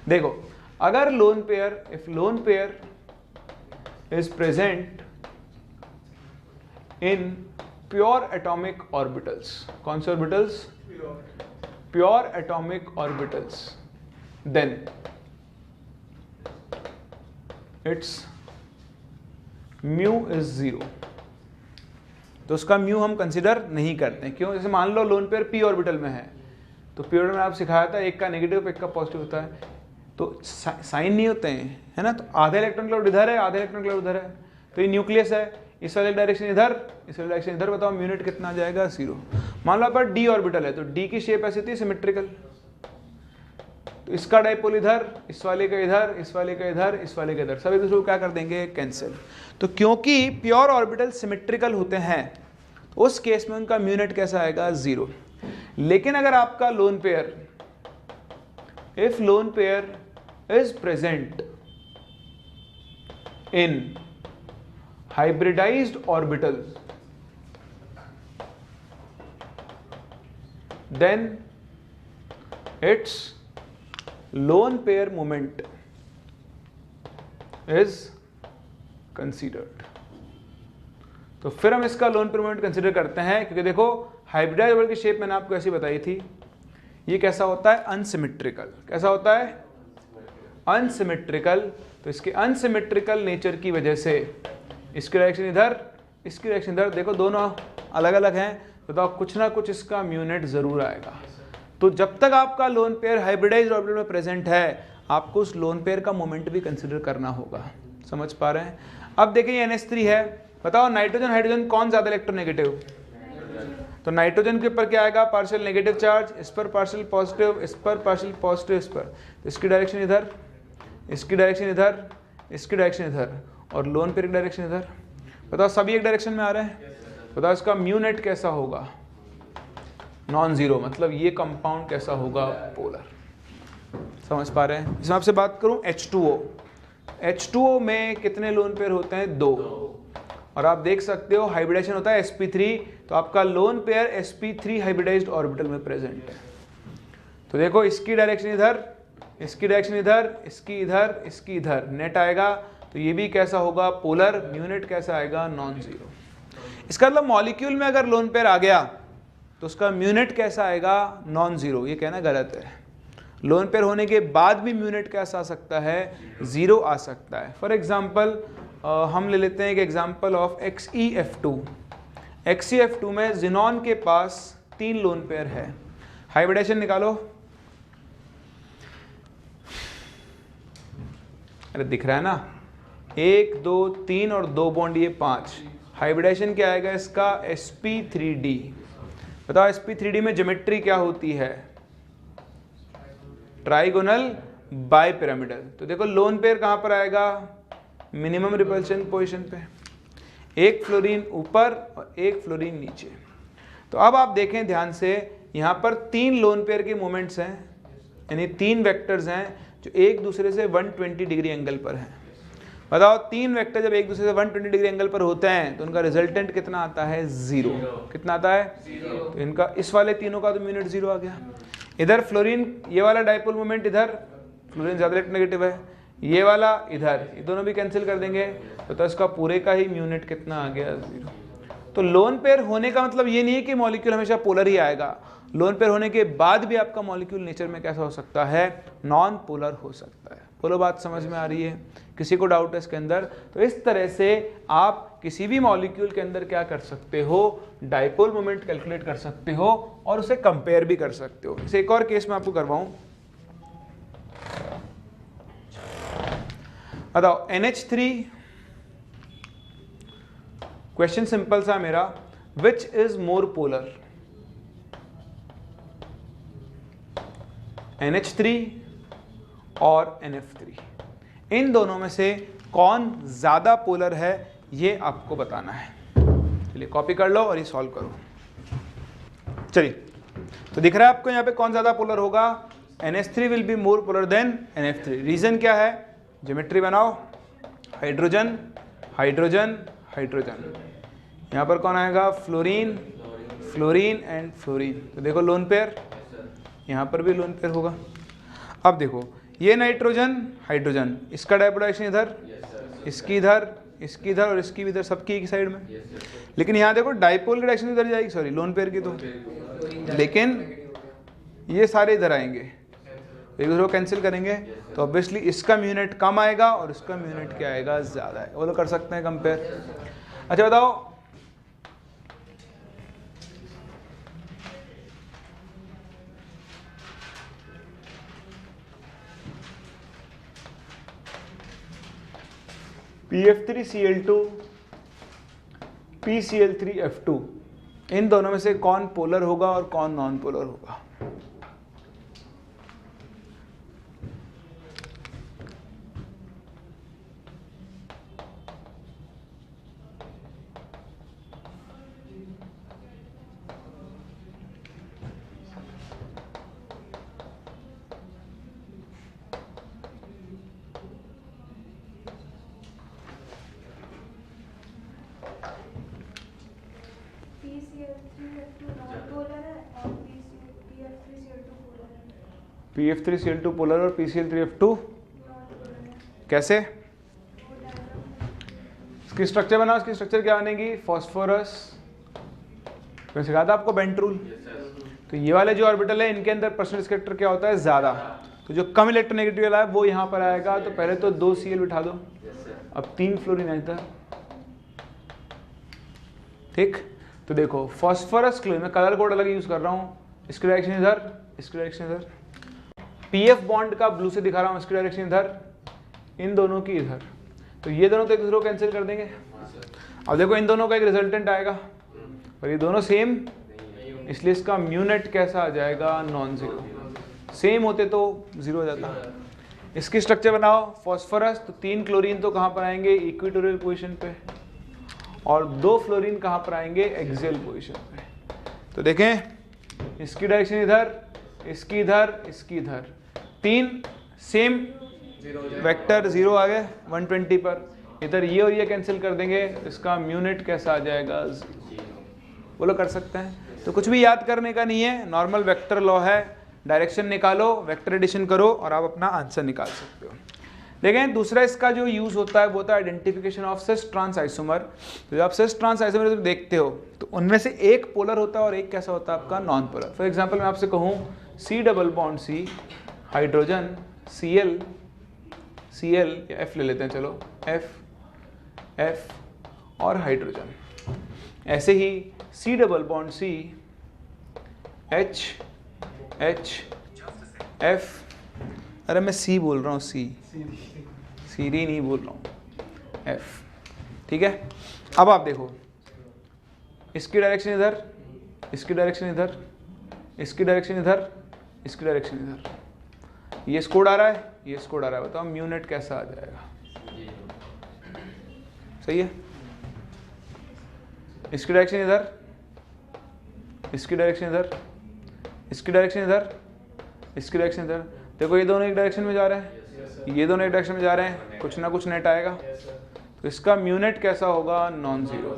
देखो, अगर lone pair, if lone pair is present in pure atomic orbitals, कौन से orbitals? Pure atomic orbitals, then its mu is 0। तो उसका म्यू हम कंसिडर नहीं करते हैं। क्यों? जैसे मान लो लोन पेयर p ऑर्बिटल में है, तो p ऑर्बिटल में आप सिखाया था एक का नेगेटिव एक का पॉजिटिव होता है, तो साइन नहीं होते हैं, है ना। तो आधा इलेक्ट्रॉन क्लाउड इधर है, आधा इलेक्ट्रॉन क्लाउड उधर है, तो ये न्यूक्लियस है, इस वाले डायरेक्शन इधर, इस वाले डायरेक्शन इधर। बताओ म्यू यूनिट कितना आ जाएगा? 0। मान लो आप पर d ऑर्बिटल है, तो d की शेप ऐसी होती है सिमेट्रिकल, तो इसका डाइपोल इधर, इस वाले का इधर, इस वाले का इधर, इस वाले का इधर, सब एक दूसरे को क्या कर देंगे? कैंसिल। तो क्योंकि प्योर ऑर्बिटल सिमेट्रिकल होते हैं, तो उस केस में उनका म्यू यूनिट कैसा आएगा? 0। लेकिन अगर आपका lone pair, if lone pair is present in hybridized orbital, then its lone pair moment is considered। तो फिर हम इसका लोन पेयर मोमेंट कंसिडर करते हैं, क्योंकि देखो हाइब्रिडाइज्ड ऑर्बिटल की शेप मैंने आपको ऐसी बताई थी, ये कैसा होता है? अनसिमेट्रिकल। कैसा होता है? अनसिमेट्रिकल। तो इसके अनसिमेट्रिकल नेचर की वजह से इसकी डायरेक्शन इधर, इसकी डायरेक्शन इधर, देखो दोनों अलग अलग हैं, बताओ कुछ ना कुछ इसका म्यू यूनिट जरूर आएगा। तो जब तक आपका लोन पेयर हाइब्रिडाइज्ड ऑर्बिटल में प्रेजेंट है, आपको उस लोन पेयर का मोमेंट भी कंसिडर करना होगा। समझ पा रहे हैं? अब देखिए ये NH3 है, बताओ नाइट्रोजन हाइड्रोजन कौन ज्यादा इलेक्ट्रोनेगेटिव? तो नाइट्रोजन के ऊपर क्या आएगा? पार्शियल नेगेटिव चार्ज, इस पर पार्शियल पॉजिटिव, इस पर पार्शियल पॉजिटिव, इस पर। तो इसकी डायरेक्शन इधर, इसकी डायरेक्शन इधर, इसकी डायरेक्शन इधर, और लोन पेयर की डायरेक्शन इधर। बताओ सभी एक डायरेक्शन में आ रहे हैं, बताओ इसका म्यू नेट कैसा होगा? नॉन जीरो, मतलब ये कंपाउंड कैसा होगा? पोलर। समझ पा रहे हैं? इसमें आपसे बात करूं H2O, H2O में कितने लोन पेयर होते हैं? 2। और आप देख सकते हो हाइब्रिडाइजेशन होता है sp3, तो आपका lone pair sp3 hybridised orbital में प्रेजेंट है। तो देखो इसकी डायरेक्शन इधर, इसकी डायरेक्शन इधर, इसकी इधर, इसकी इधर, नेट आएगा, तो ये भी कैसा होगा? पोलर। म्यू नेट कैसा आएगा? Non zero. इसका मतलब मॉलिक्यूल में अगर लोन पेयर आ गया तो उसका म्यू नेट कैसा आएगा? Non zero. ये कहना गलत है। लोन पेयर होने के बाद भी म्यू नेट कैसा आ सकता है? 0 आ सकता है। फॉर एग्जाम्पल हम ले लेते हैं एक एग्जाम्पल ऑफ XeF2। XeF2 में जिनॉन के पास 3 लोन पेयर है। हाइब्रिडाइजेशन निकालो। अरे दिख रहा है ना, 1 2 3 और 2 बॉन्ड, ये 5। हाइब्रिडाइजेशन क्या आएगा इसका, sp3d। बताओ sp3d में ज्योमेट्री क्या होती है, ट्राइगोनल बाई पिरामिडल। तो देखो लोन पेयर कहाँ पर आएगा, मिनिमम रिपल्शन पोजीशन पे, एक फ्लोरीन ऊपर और एक फ्लोरीन नीचे। तो अब आप देखें ध्यान से, यहाँ पर 3 लोन पेयर के मोमेंट्स हैं, यानी 3 वेक्टर्स हैं जो एक दूसरे से 120 डिग्री एंगल पर हैं। बताओ 3 वेक्टर जब एक दूसरे से 120 डिग्री एंगल पर होते हैं तो उनका रिजल्टेंट कितना आता है, 0। कितना आता है, 0। तो इनका इस वाले तीनों का तो म्यू नेट 0 आ गया। इधर फ्लोरीन, ये वाला डाइपोल मोमेंट इधर, फ्लोरीन ज्यादा इलेक्ट्रोनेगेटिव है, ये वाला इधर, ये दोनों भी कैंसिल कर देंगे तो इसका पूरे का ही म्यू नेट कितना आ गया, 0। तो लोन पेयर होने का मतलब ये नहीं है कि मॉलिक्यूल हमेशा पोलर ही आएगा। लोन पेयर होने के बाद भी आपका मॉलिक्यूल नेचर में कैसा हो सकता है, नॉन पोलर हो सकता है। बोलो बात समझ में आ रही है, किसी को डाउट है इसके अंदर? तो इस तरह से आप किसी भी मॉलिक्यूल के अंदर क्या कर सकते हो, डाइपोल मोमेंट कैलकुलेट कर सकते हो और उसे कंपेयर भी कर सकते हो। इसे एक और केस में आपको करवाऊं, बताओ NH3, क्वेश्चन सिंपल सा मेरा, which is more polar, NH3 और NF3, इन दोनों में से कौन ज्यादा पोलर है ये आपको बताना है। चलिए कॉपी कर लो और ये सॉल्व करो। चलिए, तो दिख रहा है आपको यहाँ पे कौन ज्यादा पोलर होगा, NH3 will be more polar than NF3। Reason क्या है, ज्योमेट्री बनाओ, हाइड्रोजन हाइड्रोजन हाइड्रोजन, यहाँ पर कौन आएगा, फ्लोरीन फ्लोरीन एंड फ्लोरीन। तो देखो लोन पेयर, यहाँ पर भी लोन पेयर होगा। अब देखो ये नाइट्रोजन हाइड्रोजन, इसका डाइपोलाइजेशन इधर, इसकी इधर, इसकी इधर और इसकी भी इधर, सबकी एक साइड में। लेकिन यहाँ देखो डाइपोल की डायरेक्शन इधर जाएगी, सॉरी लोन पेयर की तो, लेकिन ये सारे इधर आएंगे, एक दूसरे को कैंसिल करेंगे तो ऑब्वियसली इसका म्यू नेट कम आएगा और इसका म्यू नेट क्या आएगा, ज्यादा है। वो तो कर सकते हैं कंपेयर। अच्छा बताओ, PF3Cl2 PCl3F2, इन दोनों में से कौन पोलर होगा और कौन नॉन पोलर होगा? PF3Cl2 पोलर और PCl3F2 कैसे? इसकी स्ट्रक्चर बनाओ, इसकी स्ट्रक्चर क्या बनेगी, फॉस्फोरस, मैं सिखाया था आपको बेंट रूल। तो ये वाले जो ऑर्बिटल है इनके अंदर परसेंटेज कैरेक्टर क्या होता है, ज्यादा। तो जो कम इलेक्ट्रोनेगेटिव वाला है वो यहाँ पर आएगा। तो पहले तो 2 Cl बिठा दो, अब 3 फ्लोरीन है इधर, ठीक। तो देखो फॉस्फोरस क्लोरीन, मैं कलर कोड अलग यूज कर रहा हूँ, इसकी डायरेक्शन इधर, इसकी डायरेक्शन इधर। PF बॉन्ड का ब्लू से दिखा रहा हूँ, इसकी डायरेक्शन इधर, इन दोनों की इधर। तो ये दोनों तो एक दूसरे को कैंसिल कर देंगे। अब देखो इन दोनों का एक रिजल्टेंट आएगा और ये दोनों सेम, इसलिए इसका म्यू नेट कैसा आ जाएगा, नॉन जीरो। सेम होते तो 0 हो जाता। इसकी स्ट्रक्चर बनाओ, फॉस्फोरस, तो 3 क्लोरीन तो कहाँ पर आएंगे, इक्वेटोरियल पोजीशन पे, और 2 फ्लोरीन कहाँ पर आएंगे, एक्सियल पोजीशन पे। तो देखें इसकी डायरेक्शन इधर, इसकी इधर, इसकी इधर, 3 सेम वेक्टर 0 आ गए 120 पर। इधर ये और ये कैंसिल कर देंगे, इसका म्यू नेट कैसा आ जाएगा, 0। बोलो कर सकते हैं। तो कुछ भी याद करने का नहीं है, नॉर्मल वेक्टर लॉ है, डायरेक्शन निकालो, वेक्टर एडिशन करो और आप अपना आंसर निकाल सकते हो। देखें दूसरा इसका जो यूज होता है वो होता है identification of cis trans isomer. तो जब आप सिस ट्रांस आइसोमर देखते हो तो उनमें से एक पोलर होता है और एक कैसा होता है आपका, नॉन पोलर। फॉर एग्जांपल मैं आपसे कहूँ C double bond C, hydrogen Cl, Cl या F ले लेते हैं, चलो F और हाइड्रोजन। ऐसे ही C double bond C, H F, अरे मैं C बोल रहा हूँ, सीरी नहीं बोल रहा हूँ, F, ठीक है। अब आप देखो इसकी डायरेक्शन इधर, इसकी डायरेक्शन इधर, इसकी डायरेक्शन इधर, इसकी डायरेक्शन इधर। ये स्कोड आ रहा है, ये स्कोड आ रहा है। बताओ म्यू नेट कैसा आ जाएगा? सही है। इसकी डायरेक्शन इधर, इसकी डायरेक्शन इधर, इसकी डायरेक्शन इधर, इसकी डायरेक्शन इधर। देखो ये दोनों एक डायरेक्शन में जा रहे हैं, ये दोनों एक डायरेक्शन में जा रहे हैं, कुछ ना कुछ नेट आएगा। तो इसका म्यू नेट कैसा होगा? Non zero.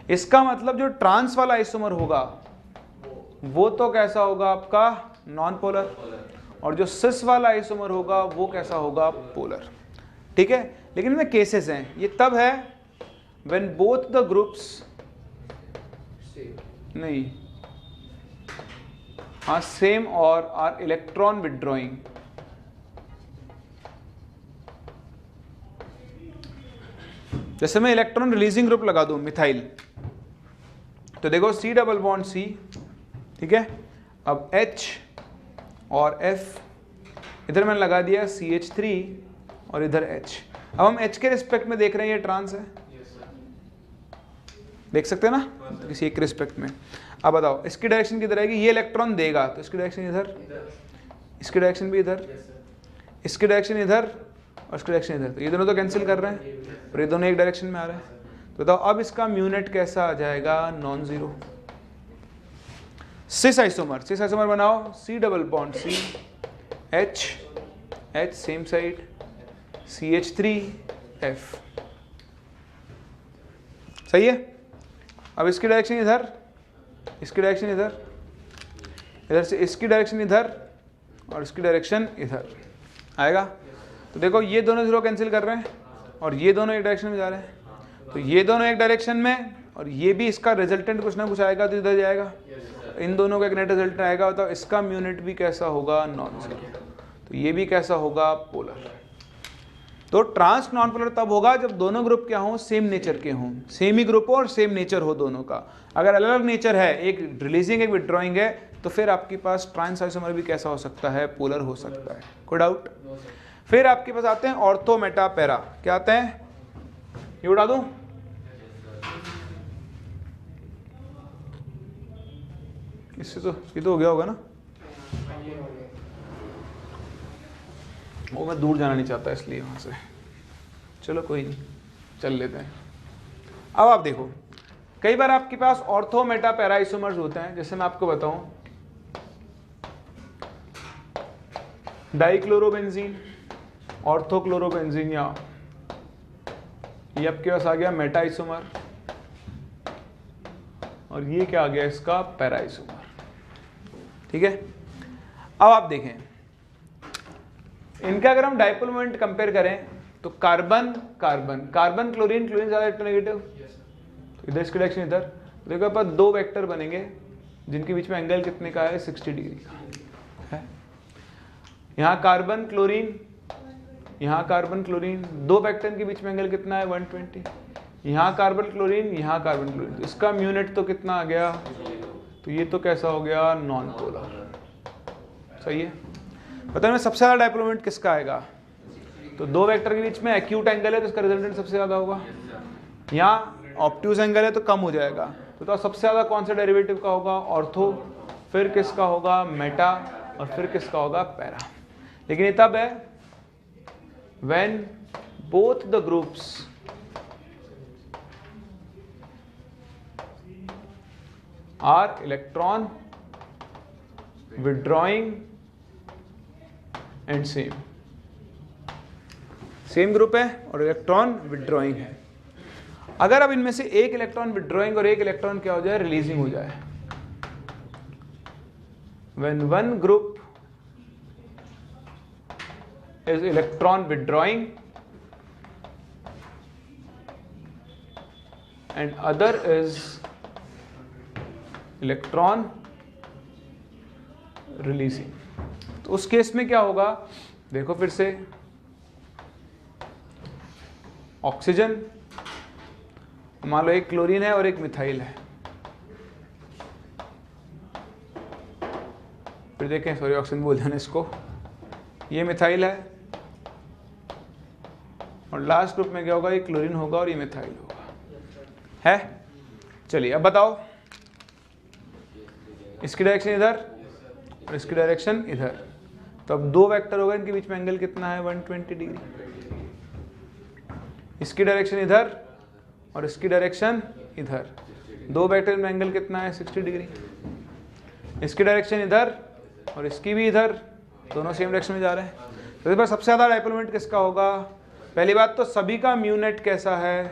इसका मतलब जो ट्रांस वाला आइसोमर होगा वो तो कैसा होगा आपका? Non polar. और जो सिस वाला आइसोमर होगा वो कैसा होगा? पोलर। ठीक है। लेकिन इनमें केसेस हैं। ये तब है व्हेन बोथ द ग्रुप्स, नहीं, हाँ, सेम और आर इलेक्ट्रॉन विथड्रॉइंग। जैसे मैं इलेक्ट्रॉन रिलीजिंग ग्रुप लगा दूं मिथाइल, तो देखो C डबल बॉन्ड C, ठीक है। अब H और F, इधर मैंने लगा दिया CH3 और इधर H। अब हम H के रिस्पेक्ट में देख रहे हैं ये ट्रांस है, देख सकते हैं ना किसी एक रिस्पेक्ट में। अब बताओ इसकी डायरेक्शन किधर आएगी? ये इलेक्ट्रॉन देगा तो इसकी डायरेक्शन इधर, इसकी डायरेक्शन भी इधर, इसकी डायरेक्शन इधर और इसकी डायरेक्शन इधर। तो ये दोनों तो कैंसिल कर रहे हैं और ये दोनों एक डायरेक्शन में आ रहे हैं। तो बताओ अब इसका म्यू नेट कैसा आ जाएगा? Non zero. Cis isomer, cis isomer बनाओ। C double bond C, H, H same side, CH3 F। सही है। अब इसकी डायरेक्शन इधर, इसकी डायरेक्शन इधर, इधर से इसकी डायरेक्शन इधर और इसकी डायरेक्शन इधर आएगा। तो देखो ये दोनों जीरो कैंसिल कर रहे हैं और ये दोनों एक डायरेक्शन में जा रहे हैं। तो ये दोनों एक डायरेक्शन में और ये भी इसका रिजल्टेंट कुछ ना कुछ आएगा तो इधर जाएगा। इन दोनों का एक नेट रिजल्टेंट आएगा। तो इसका म्यू नेट भी कैसा होगा? Non zero. तो ये भी कैसा होगा? पोलर। तो ट्रांस नॉन पोलर तब होगा जब दोनों ग्रुप क्या हो? सेम नेचर के हों, सेम ही ग्रुप हो और सेम नेचर हो दोनों का। अगर अलग अलग नेचर है, एक रिलीजिंग एक विथड्रॉइंग है, तो फिर आपके पास ट्रांस आइसोमर भी कैसा हो सकता है? पोलर हो सकता है। कोई डाउट? फिर आपके पास आते हैं ऑर्थो मेटा पैरा। क्या आते हैं? ये उड़ा दूं? इससे तो ये तो हो गया होगा ना। वो मैं दूर जाना नहीं चाहता इसलिए वहां से। चलो कोई नहीं, चल लेते हैं। अब आप देखो कई बार आपके पास ऑर्थो मेटा पैरा आइसोमर्स होते हैं। जैसे मैं आपको बताऊं, डाइक्लोरोबेंजीन, ऑर्थोक्लोरोबेंजीन, या ये आपके पास आ गया मेटा आइसोमर और ये क्या आ गया? इसका पैरा आइसोमर। ठीक है। अब आप देखें इनका अगर हम डाइपोल मोमेंट कंपेयर करें तो carbon carbon, carbon chlorine, chlorine ज्यादा इलेक्ट्रोनेगेटिव, तो इधर इसकी डायरेक्शन इधर। देखो आप दो वेक्टर बनेंगे जिनके बीच में एंगल कितने का है? 60 डिग्री का है। यहाँ कार्बन क्लोरीन, यहाँ कार्बन क्लोरीन, दो वेक्टर के बीच में एंगल कितना है? 120। यहाँ कार्बन क्लोरीन, यहाँ कार्बन क्लोरीन, तो इसका म्यू नेट तो कितना आ गया? तो ये तो कैसा हो गया? Non polar. सही है। पता है सबसे ज्यादा डाइपोल मोमेंट किसका आएगा? तो दो वेक्टर के बीच में एक्यूट एंगल है तो इसका रिजल्टेंट सबसे ज्यादा होगा। यहाँ ऑब्ट्यूज एंगल है तो कम हो जाएगा। तो सबसे ज्यादा कौन सा डेरिवेटिव का होगा? ऑर्थो, फिर किसका होगा? मेटा, और फिर किसका होगा? पैरा। लेकिन ये तब है when both the groups are electron withdrawing and same group है और इलेक्ट्रॉन विथड्रॉइंग है। अगर अब इनमें से एक इलेक्ट्रॉन विथड्रॉइंग और एक इलेक्ट्रॉन क्या हो जाए? रिलीजिंग हो जाए। when one group is electron withdrawing and other is electron releasing, तो उस केस में क्या होगा? देखो फिर से, ऑक्सीजन, मान लो एक क्लोरीन है और एक मिथाइल है। फिर देखें, सॉरी ऑक्सीजन बोल देना इसको, ये मिथाइल है और लास्ट ग्रुप में क्या होगा? ये क्लोरीन होगा और ये मिथाइल होगा। है? चलिए अब बताओ इसकी डायरेक्शन इधर और इसकी डायरेक्शन इधर, तो अब दो वेक्टर होगा, इनके बीच में एंगल कितना है 120 डिग्री। इसकी डायरेक्शन इधर और इसकी डायरेक्शन इधर, दो वेक्टर में एंगल कितना है 60 डिग्री। इसकी डायरेक्शन इधर और इसकी भी इधर, दोनों सेम डायरेक्शन में जा रहे हैं। तो इस बार सबसे ज़्यादा डायपोल मोमेंट किसका होगा? पहली बात तो सभी का म्यू नेट कैसा है?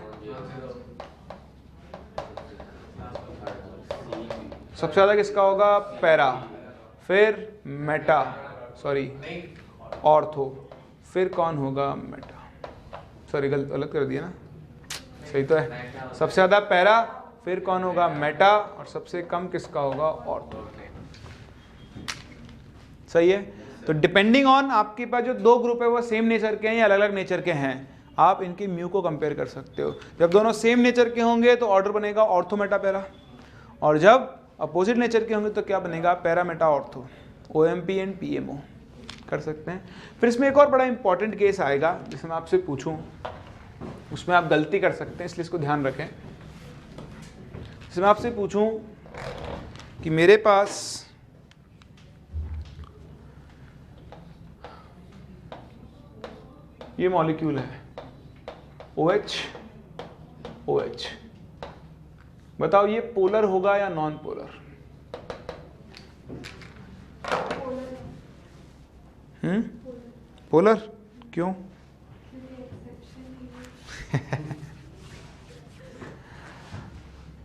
सबसे ज़्यादा किसका होगा? पैरा, फिर मेटा, सॉरी ऑर्थो, फिर कौन होगा? मेटा, सॉरी गलत कर दिया ना, सही तो है। सबसे ज़्यादा पैरा, फिर कौन होगा? मेटा, और सबसे कम किसका होगा? ऑर्थो। सही है। तो डिपेंडिंग ऑन आपके पास जो दो ग्रुप है वो सेम नेचर के हैं या अलग अलग नेचर के हैं, आप इनकी म्यू को कंपेयर कर सकते हो। जब दोनों सेम नेचर के होंगे तो ऑर्डर बनेगा ऑर्थो मेटा पैरा, और जब अपोजिट नेचर के होंगे तो क्या बनेगा? Para Meta ortho, OMP and PMO कर सकते हैं। फिर इसमें एक और बड़ा इंपॉर्टेंट केस आएगा जिसे मैं आपसे पूछूं, उसमें आप गलती कर सकते हैं, इसलिए इसको ध्यान रखें। जैसे मैं आपसे पूछूं कि मेरे पास ये मॉलिक्यूल है OH OH, बताओ ये पोलर होगा या नॉन पोलर? पोलर क्यों?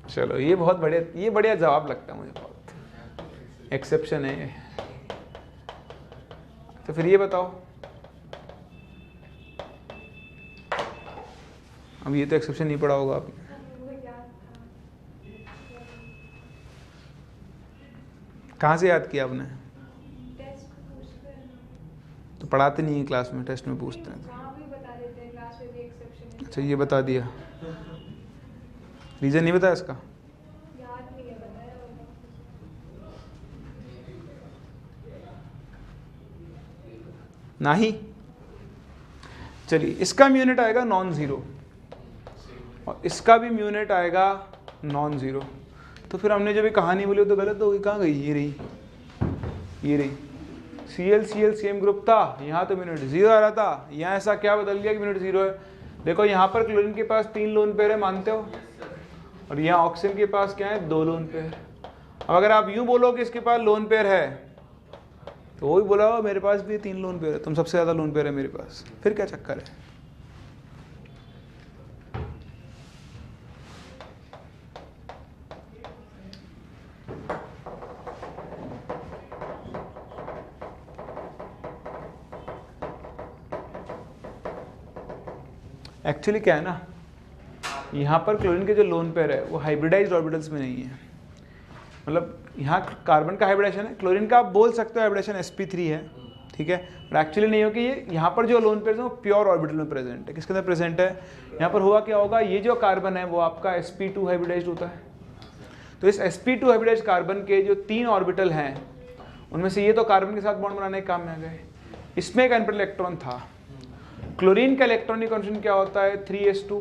चलो ये बहुत बढ़िया जवाब लगता है मुझे, बहुत एक्सेप्शन है ये। तो फिर ये बताओ, अब ये तो एक्सेप्शन नहीं पढ़ा होगा आपने। कहाँ से याद किया आपने? तो पढ़ाते नहीं है क्लास में, टेस्ट में पूछते हैं। अच्छा ये बता दिया, रीजन नहीं बताया इसका? नहीं, चलिए इसका म्यूनेट आएगा नॉन जीरो और इसका भी म्यूनेट आएगा नॉन जीरो। तो फिर हमने जो भी कहानी बोली वो तो गलत होगी। कहाँ गई? ये रही, ये रही। Cl सेम ग्रुप था, यहाँ तो म्यूनेट जीरो आ रहा था, यहाँ ऐसा क्या बदल गया कि म्यूनेट जीरो है? देखो यहाँ पर क्लोरीन के पास 3 लोन पेयर है, मानते हो, और यहाँ ऑक्सीजन के पास क्या है? 2 लोन पेयर। अब अगर आप यूँ बोलो कि इसके पास लोन पेयर है, तो वो भी बोला हो मेरे पास भी 3 लोन पेयर है, तुम सबसे ज़्यादा लोन पेयर है मेरे पास, फिर क्या चक्कर है? एक्चुअली क्या है ना, यहाँ पर क्लोरीन के जो लोन पेयर है वो हाइब्रिडाइज्ड ऑर्बिटल्स में नहीं है। मतलब यहाँ कार्बन का हाइब्रिडेशन है, क्लोरीन का आप बोल सकते हो हाइब्रिडेशन sp3 है, ठीक है, पर एक्चुअली नहीं हो कि ये यहाँ पर जो लोन पेयर है वो प्योर ऑर्बिटल में प्रेजेंट है। किसके अंदर प्रेजेंट है? यहाँ पर हुआ क्या होगा, ये जो कार्बन है वो आपका sp2 हाइब्रिडाइज्ड होता है। तो इस sp2 हाइब्रिडाइज्ड कार्बन के जो 3 ऑर्बिटल हैं उनमें से ये तो कार्बन के साथ बॉन्ड बनाने के काम में आ गए। इसमें एक अनपेयर्ड इलेक्ट्रॉन था। क्लोरीन का इलेक्ट्रॉनिक कॉन्फिगरेशन क्या होता है? 3s2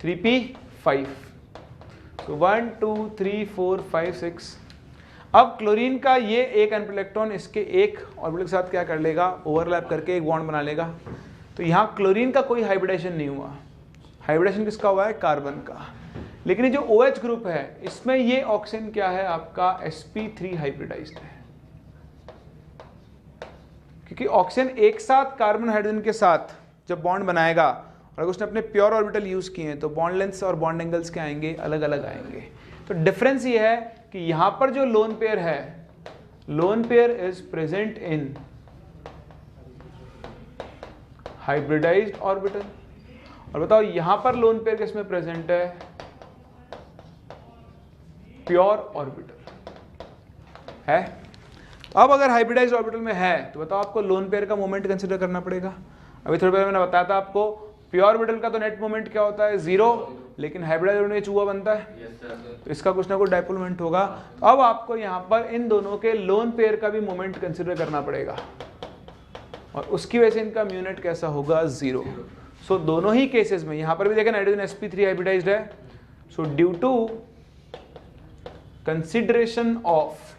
3p5, तो 1 2 3 4 5 6। अब क्लोरीन का ये एक अनपेयर्ड इलेक्ट्रॉन इसके एक ऑर्बिटल के साथ क्या कर लेगा? ओवरलैप करके एक बॉन्ड बना लेगा। तो यहाँ क्लोरीन का कोई हाइब्रिडेशन नहीं हुआ। हाइब्रिडेशन किसका हुआ है? कार्बन का। लेकिन ये जो OH ग्रुप है इसमें ये ऑक्सीजन क्या है? आपका sp3 हाइब्रिडाइज्ड है, क्योंकि ऑक्सीजन एक साथ कार्बन हाइड्रोजन के साथ जब बॉन्ड बनाएगा और अगर उसने अपने प्योर ऑर्बिटल यूज किए हैं तो बॉन्ड लेंथ्स और बॉन्ड एंगल्स क्या आएंगे? अलग अलग आएंगे। तो डिफरेंस ये है कि यहाँ पर जो लोन पेयर है, loan pair is present in hybridised orbital, और बताओ यहाँ पर लोन पेयर किसमें प्रेजेंट है? प्योर ऑर्बिटल है। तो अब अगर हाइब्रिडाइज्ड ऑर्बिटल में है तो बताओ आपको लोन पेयर का मोमेंट कंसीडर करना पड़ेगा। अभी थोड़ी देर मैंने बताया था आपको प्योर ऑर्बिटल का तो नेट मोमेंट क्या होता है? 0, लेकिन हाइब्रिडाइज्ड ऑर्बिटल में चूहा बनता है, तो इसका कुछ ना कुछ डायपोल मोमेंट होगा। तो अब आपको यहाँ पर इन दोनों के लोन पेयर का भी मोमेंट कंसीडर करना पड़ेगा और उसकी वजह से इनका म्यूनेट कैसा होगा? 0। सो दोनों ही केसेस में यहाँ पर भी देखें नाइट्रोजन sp3 हाइब्रिडाइज्ड है, so due to consideration of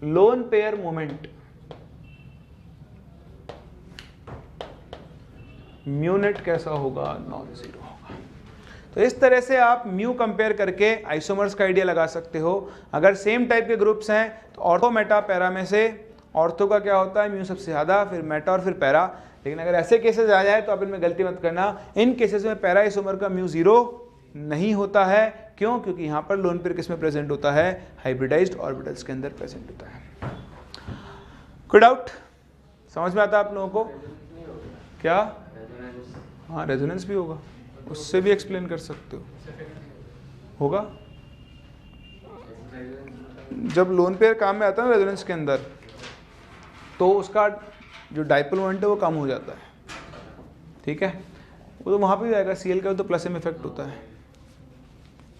lone pair moment mu net कैसा होगा, नॉन जीरो होगा। तो इस तरह से आप म्यू कंपेयर करके आइसोमर्स का आइडिया लगा सकते हो। अगर सेम टाइप के ग्रुप्स हैं तो ऑर्थो मेटा पैरा में से ऑर्थो का क्या होता है, म्यू सबसे ज़्यादा, फिर मेटा और फिर पैरा। लेकिन अगर ऐसे केसेस आ जाए तो आप इनमें गलती मत करना, इन केसेस में पैरा आइसोमर का म्यू जीरो नहीं होता है। क्यों? क्योंकि यहाँ पर लोन पेयर किस में प्रेजेंट होता है, हाइब्रिडाइज्ड ऑर्बिटल्स के अंदर प्रेजेंट होता है। कोई डाउट समझ में आता है आप लोगों को? क्या? हाँ, रेजोनेंस भी होगा, उससे भी एक्सप्लेन कर सकते हो। होगा जब लोन पेयर काम में आता है ना रेजोनेंस के अंदर, तो उसका जो डाइपोल मोमेंट है वो कम हो जाता है। ठीक है, वो तो वहाँ पे भी आएगा, सीएल का तो प्लस एम इफेक्ट होता है।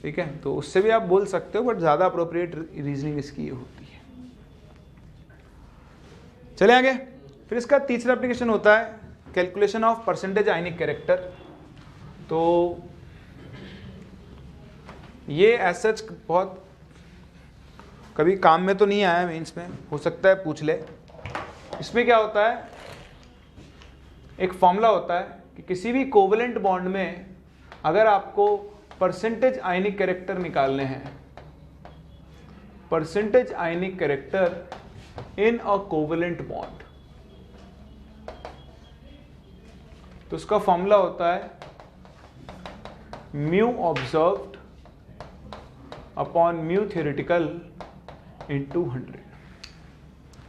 ठीक है, तो उससे भी आप बोल सकते हो, बट ज़्यादा अप्रोप्रिएट रीजनिंग इसकी ये होती है। चले आगे। फिर इसका तीसरा एप्लीकेशन होता है calculation of percentage ionic character. तो ये एज सच बहुत कभी काम में तो नहीं आया मेंस में, हो सकता है पूछ ले। इसमें क्या होता है, एक फॉर्मूला होता है कि किसी भी कोवेलेंट बॉन्ड में अगर आपको परसेंटेज आयनिक कैरेक्टर निकालने हैं, percentage ionic character in a covalent bond, तो उसका फॉर्मूला होता है mu observed upon mu theoretical into 100।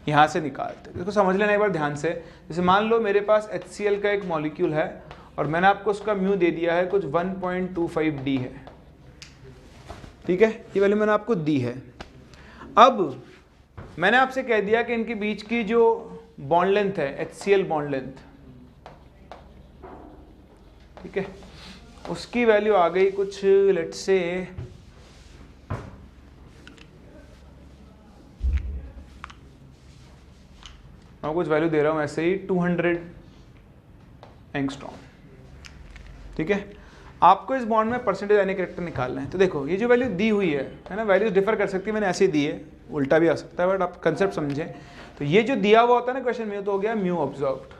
यहाँ से निकालते हैं, इसको समझ लेना एक बार ध्यान से। जैसे मान लो मेरे पास HCl का एक मॉलिक्यूल है और मैंने आपको उसका म्यू दे दिया है कुछ 1.25D है। ठीक है, ये वैल्यू मैंने आपको दी है। अब मैंने आपसे कह दिया कि इनके बीच की जो बॉन्ड लेंथ है, HCl बॉन्ड लेंथ, ठीक है, उसकी वैल्यू आ गई कुछ, लेट्स से मैं कुछ वैल्यू दे रहा हूं ऐसे ही 200 एंगस्ट्रॉम। ठीक है, आपको इस बॉन्ड में परसेंटेज आयनिक कैरेक्टर निकालना है। तो देखो ये जो वैल्यू दी हुई है ना, वैल्यूज डिफर कर सकती है, मैंने ऐसे ही दी है, उल्टा भी आ सकता है, बट आप कंसेप्ट समझें। तो ये जो दिया हुआ होता है ना क्वेश्चन में, तो हो गया म्यू ऑब्जर्व्ड।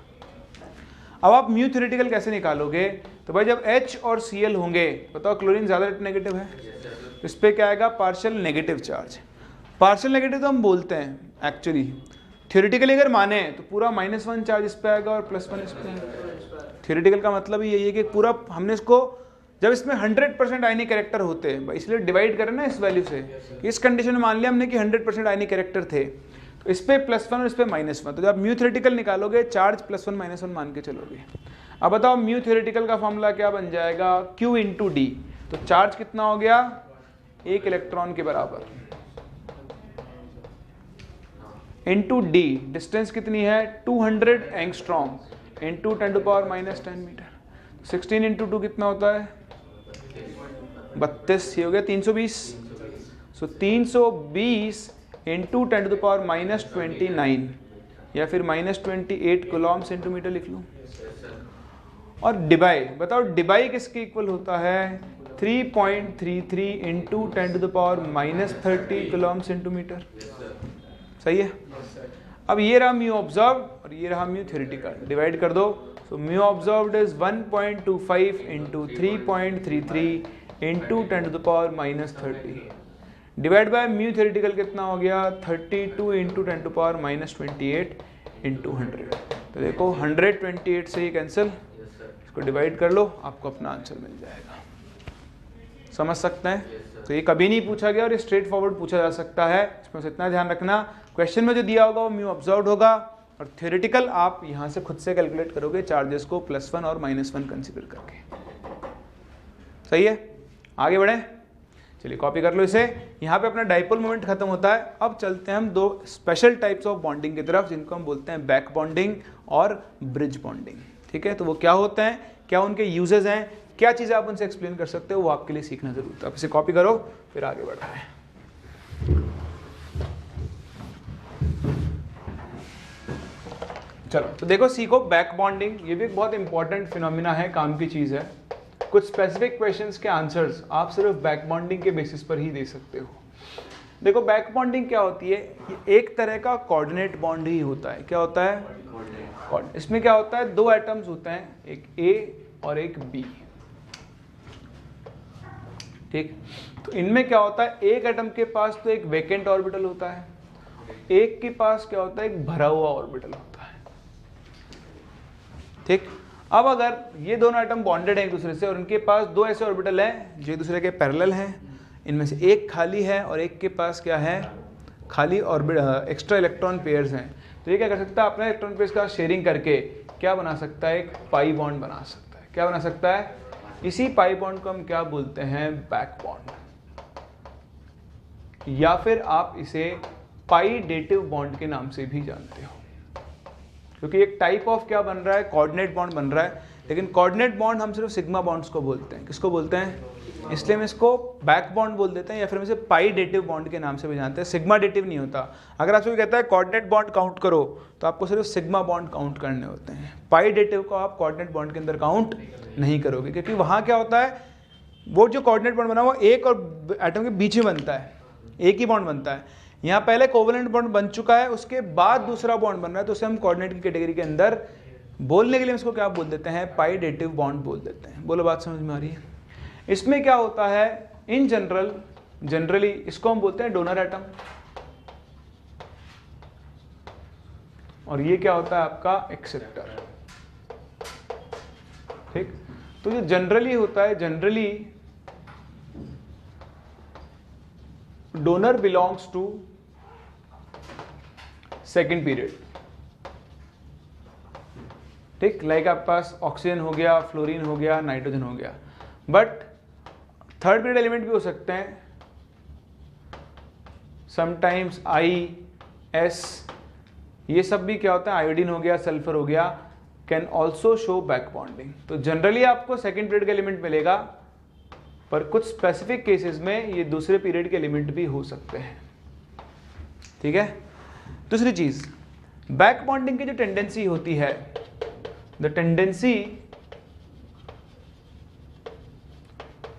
अब आप म्यू थ्योरेटिकल कैसे निकालोगे? तो भाई जब H और Cl होंगे, बताओ क्लोरीन ज्यादा नेगेटिव है, तो इस पर क्या आएगा, partial negative charge. Partial negative तो हम बोलते हैं एक्चुअली, थ्योरेटिकली अगर माने तो पूरा -1 चार्ज इस पे आएगा और +1 इस पे। थ्योरेटिकल का मतलब ही यही है कि पूरा हमने इसको, जब इसमें 100% आयनिक कैरेक्टर होते हैं, इसलिए डिवाइड करें ना इस वैल्यू से। इस कंडीशन में मान लिया हमने कि 100% आयनिक कैरेक्टर थे, तो इस पे +1 और इस पे -1, तो जब म्यू थ्योरेटिकल निकालोगे चार्ज +1 -1 मान के चलोगे। अब बताओ म्यू थ्योरेटिकल का फॉर्मूला क्या बन जाएगा, Q × D। तो चार्ज कितना हो गया, 1 इलेक्ट्रॉन के बराबर, इंटू D, डिस्टेंस कितनी है 200 एंगस्ट्रॉम इंटू 10⁻⁻10 मीटर। 16 × 2 कितना होता है 32, ये हो गया 320। सो 320 इंटू 10⁻⁻29 या फिर -28 कूलम्ब सेंटीमीटर लिख लूँ। और डिबाई, बताओ डिबाई किसके इक्वल होता है, 3.33 इंटू 10⁻30 कूलम्ब सेंटीमीटर। सही है। अब ये रहा म्यू ऑब्जर्व और ये रहा म्यू थ्योरेटिकल, डिवाइड कर दो। So mu observed is 1.25 into 3.33 into 10⁻30 divide by mu theoretical कितना हो गया, 32 इंटू 10⁻28 इंटू 100। तो देखो 128 से ये कैंसिल, इसको डिवाइड कर लो, आपको अपना आंसर मिल जाएगा। समझ सकते हैं? तो ये कभी नहीं पूछा गया और ये स्ट्रेट फॉरवर्ड पूछा जा सकता है, इसमें इतना ध्यान रखना। क्वेश्चन में जो दिया होगा वो म्यू ऑब्जर्व्ड होगा और थ्योरेटिकल आप यहाँ से खुद से कैलकुलेट करोगे चार्जेस को +1 और -1 कंसीडर करके। सही है, आगे बढ़े, चलिए कॉपी कर लो इसे। यहाँ पे अपना डाइपोल मोमेंट खत्म होता है। अब चलते हैं हम दो स्पेशल टाइप्स ऑफ बॉन्डिंग की तरफ, जिनको हम बोलते हैं बैक बॉन्डिंग और ब्रिज बॉन्डिंग। ठीक है, तो वो क्या होते हैं, क्या उनके यूजेस हैं, क्या चीज़ें आप उनसे एक्सप्लेन कर सकते हो, वो आपके लिए सीखना जरूर था। आप इसे कॉपी करो, फिर आगे बढ़ रहे हैं। चलो तो देखो, सीखो बैक बॉन्डिंग। ये भी एक बहुत इंपॉर्टेंट फिनोमिना है, काम की चीज़ है। कुछ स्पेसिफिक क्वेश्चंस के आंसर्स आप सिर्फ बैक बॉन्डिंग के बेसिस पर ही दे सकते हो। देखो बैक बॉन्डिंग क्या होती है, ये एक तरह का कोऑर्डिनेट बॉन्ड ही होता है। क्या होता है? इसमें क्या होता है, दो एटम्स होते हैं, एक A और एक B। ठीक, तो इनमें क्या होता है, एक एटम के पास तो एक वेकेंट ऑर्बिटल होता है, एक के पास क्या होता है, एक भरा हुआ ऑर्बिटल होता है। ठीक, अब अगर ये दोनों एटम बॉन्डेड हैं एक दूसरे से और इनके पास दो ऐसे ऑर्बिटल हैं जो एक दूसरे के पैरेलल हैं, इनमें से एक खाली है और एक के पास क्या है, खाली ऑर्बिटल एक्स्ट्रा इलेक्ट्रॉन पेयर्स हैं, तो ये क्या कर सकता है, अपने इलेक्ट्रॉन पेयर्स का शेयरिंग करके क्या बना सकता है, एक पाई बॉन्ड बना सकता है। क्या बना सकता है? इसी पाई बॉन्ड को हम क्या बोलते हैं, बैक बॉन्ड, या फिर आप इसे पाई डेटिव बॉन्ड के नाम से भी जानते हो, क्योंकि एक टाइप ऑफ क्या बन रहा है, कोऑर्डिनेट बॉन्ड बन रहा है। लेकिन कोऑर्डिनेट बॉन्ड हम सिर्फ सिग्मा बॉन्ड्स को बोलते हैं। किसको बोलते हैं? इसलिए हम इसको बैक बॉन्ड बोल देते हैं, या फिर हम इसे पाई डेटिव बॉन्ड के नाम से भी जानते हैं। सिग्मा डेटिव नहीं होता। अगर आपसे कोई कहता है कोऑर्डिनेट बॉन्ड काउंट करो, तो आपको सिर्फ सिग्मा बॉन्ड काउंट करने होते हैं। पाई डेटिव को आप कोऑर्डिनेट बॉन्ड के अंदर काउंट नहीं करोगे, क्योंकि वहाँ क्या होता है, वो जो कोऑर्डिनेट बॉन्ड बना वो एक और एटम के बीच में बनता है, एक ही बॉन्ड बनता है। यहाँ पहले कोवेलेंट बॉन्ड बन चुका है, उसके बाद दूसरा बॉन्ड बन रहा है, तो उसे हम कोऑर्डिनेट की कैटेगरी के अंदर बोलने के लिए इसको क्या बोल देते हैं, पाई डेटिव बॉन्ड बोल देते हैं। बोलो बात समझ में आ रही है? इसमें क्या होता है, इन जनरली इसको हम बोलते हैं डोनर एटम, और ये क्या होता है आपका एक्सेप्टर। ठीक, तो जो जनरली होता है, generally donor belongs to second period. ठीक, लाइक आपके पास ऑक्सीजन हो गया, फ्लोरीन हो गया, नाइट्रोजन हो गया, बट थर्ड पीरियड एलिमेंट भी हो सकते हैं, समटाइम्स I, S, ये सब भी क्या होता है, आयोडीन हो गया, सल्फर हो गया, can also show back bonding. तो जनरली आपको सेकेंड पीरियड का एलिमेंट मिलेगा, पर कुछ स्पेसिफिक केसेस में ये दूसरे पीरियड के एलिमेंट भी हो सकते हैं। ठीक है, दूसरी चीज, बैक बॉन्डिंग की जो टेंडेंसी होती है, the tendency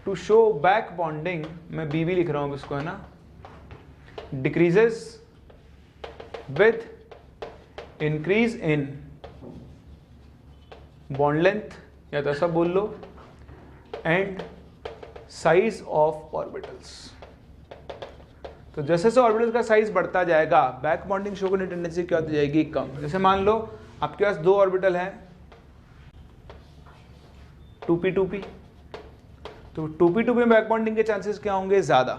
to show back bonding, मैं BB लिख रहा हूं इसको, है ना, decreases with increase in bond length, या तो ऐसा बोल लो, एंड साइज ऑफ ऑर्बिटल्स। तो जैसे जैसे ऑर्बिटल का साइज बढ़ता जाएगा, बैक बॉन्डिंग शो करने की टेंडेंसी क्या होती जाएगी, कम। जैसे मान लो आपके पास दो ऑर्बिटल हैं 2p2p, तो 2p2p में बैक बॉन्डिंग के चांसेस क्या होंगे, ज्यादा।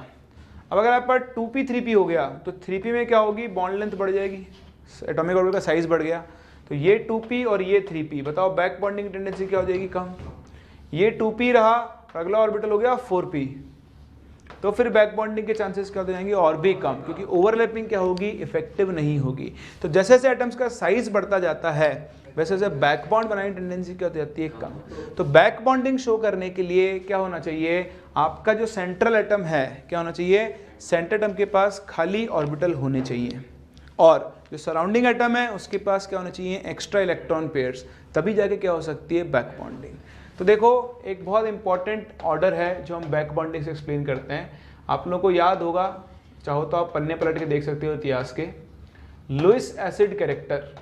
अब अगर आप पर 2p3p हो गया, तो 3p में क्या होगी, बॉन्ड लेंथ बढ़ जाएगी, एटॉमिक ऑर्बिटल का साइज बढ़ गया, तो ये 2p और ये 3p, बताओ बैक बॉन्डिंग की टेंडेंसी क्या हो जाएगी, कम। ये 2p रहा, अगला ऑर्बिटल हो गया 4p, तो फिर बैक बॉन्डिंग के चांसेस क्या हो जाएंगे, और भी कम, क्योंकि ओवरलैपिंग क्या होगी, इफेक्टिव नहीं होगी। तो जैसे जैसे एटम्स का साइज बढ़ता जाता है, वैसे वैसे बैक बॉन्ड बनाने की टेंडेंसी क्या हो जाती है, कम। तो बैक बॉन्डिंग शो करने के लिए क्या होना चाहिए, आपका जो सेंट्रल एटम है, क्या होना चाहिए, सेंट्रल एटम के पास खाली ऑर्बिटल होने चाहिए, और जो सराउंडिंग एटम है उसके पास क्या होना चाहिए, एक्स्ट्रा इलेक्ट्रॉन पेयर्स, तभी जाके क्या हो सकती है, बैक बॉन्डिंग। तो देखो एक बहुत इंपॉर्टेंट ऑर्डर है जो हम बैक बॉन्डिंग से एक्सप्लेन करते हैं। आप लोगों को याद होगा, चाहो तो आप पन्ने पलट के देख सकते हो इतिहास के, लुईस एसिड कैरेक्टर।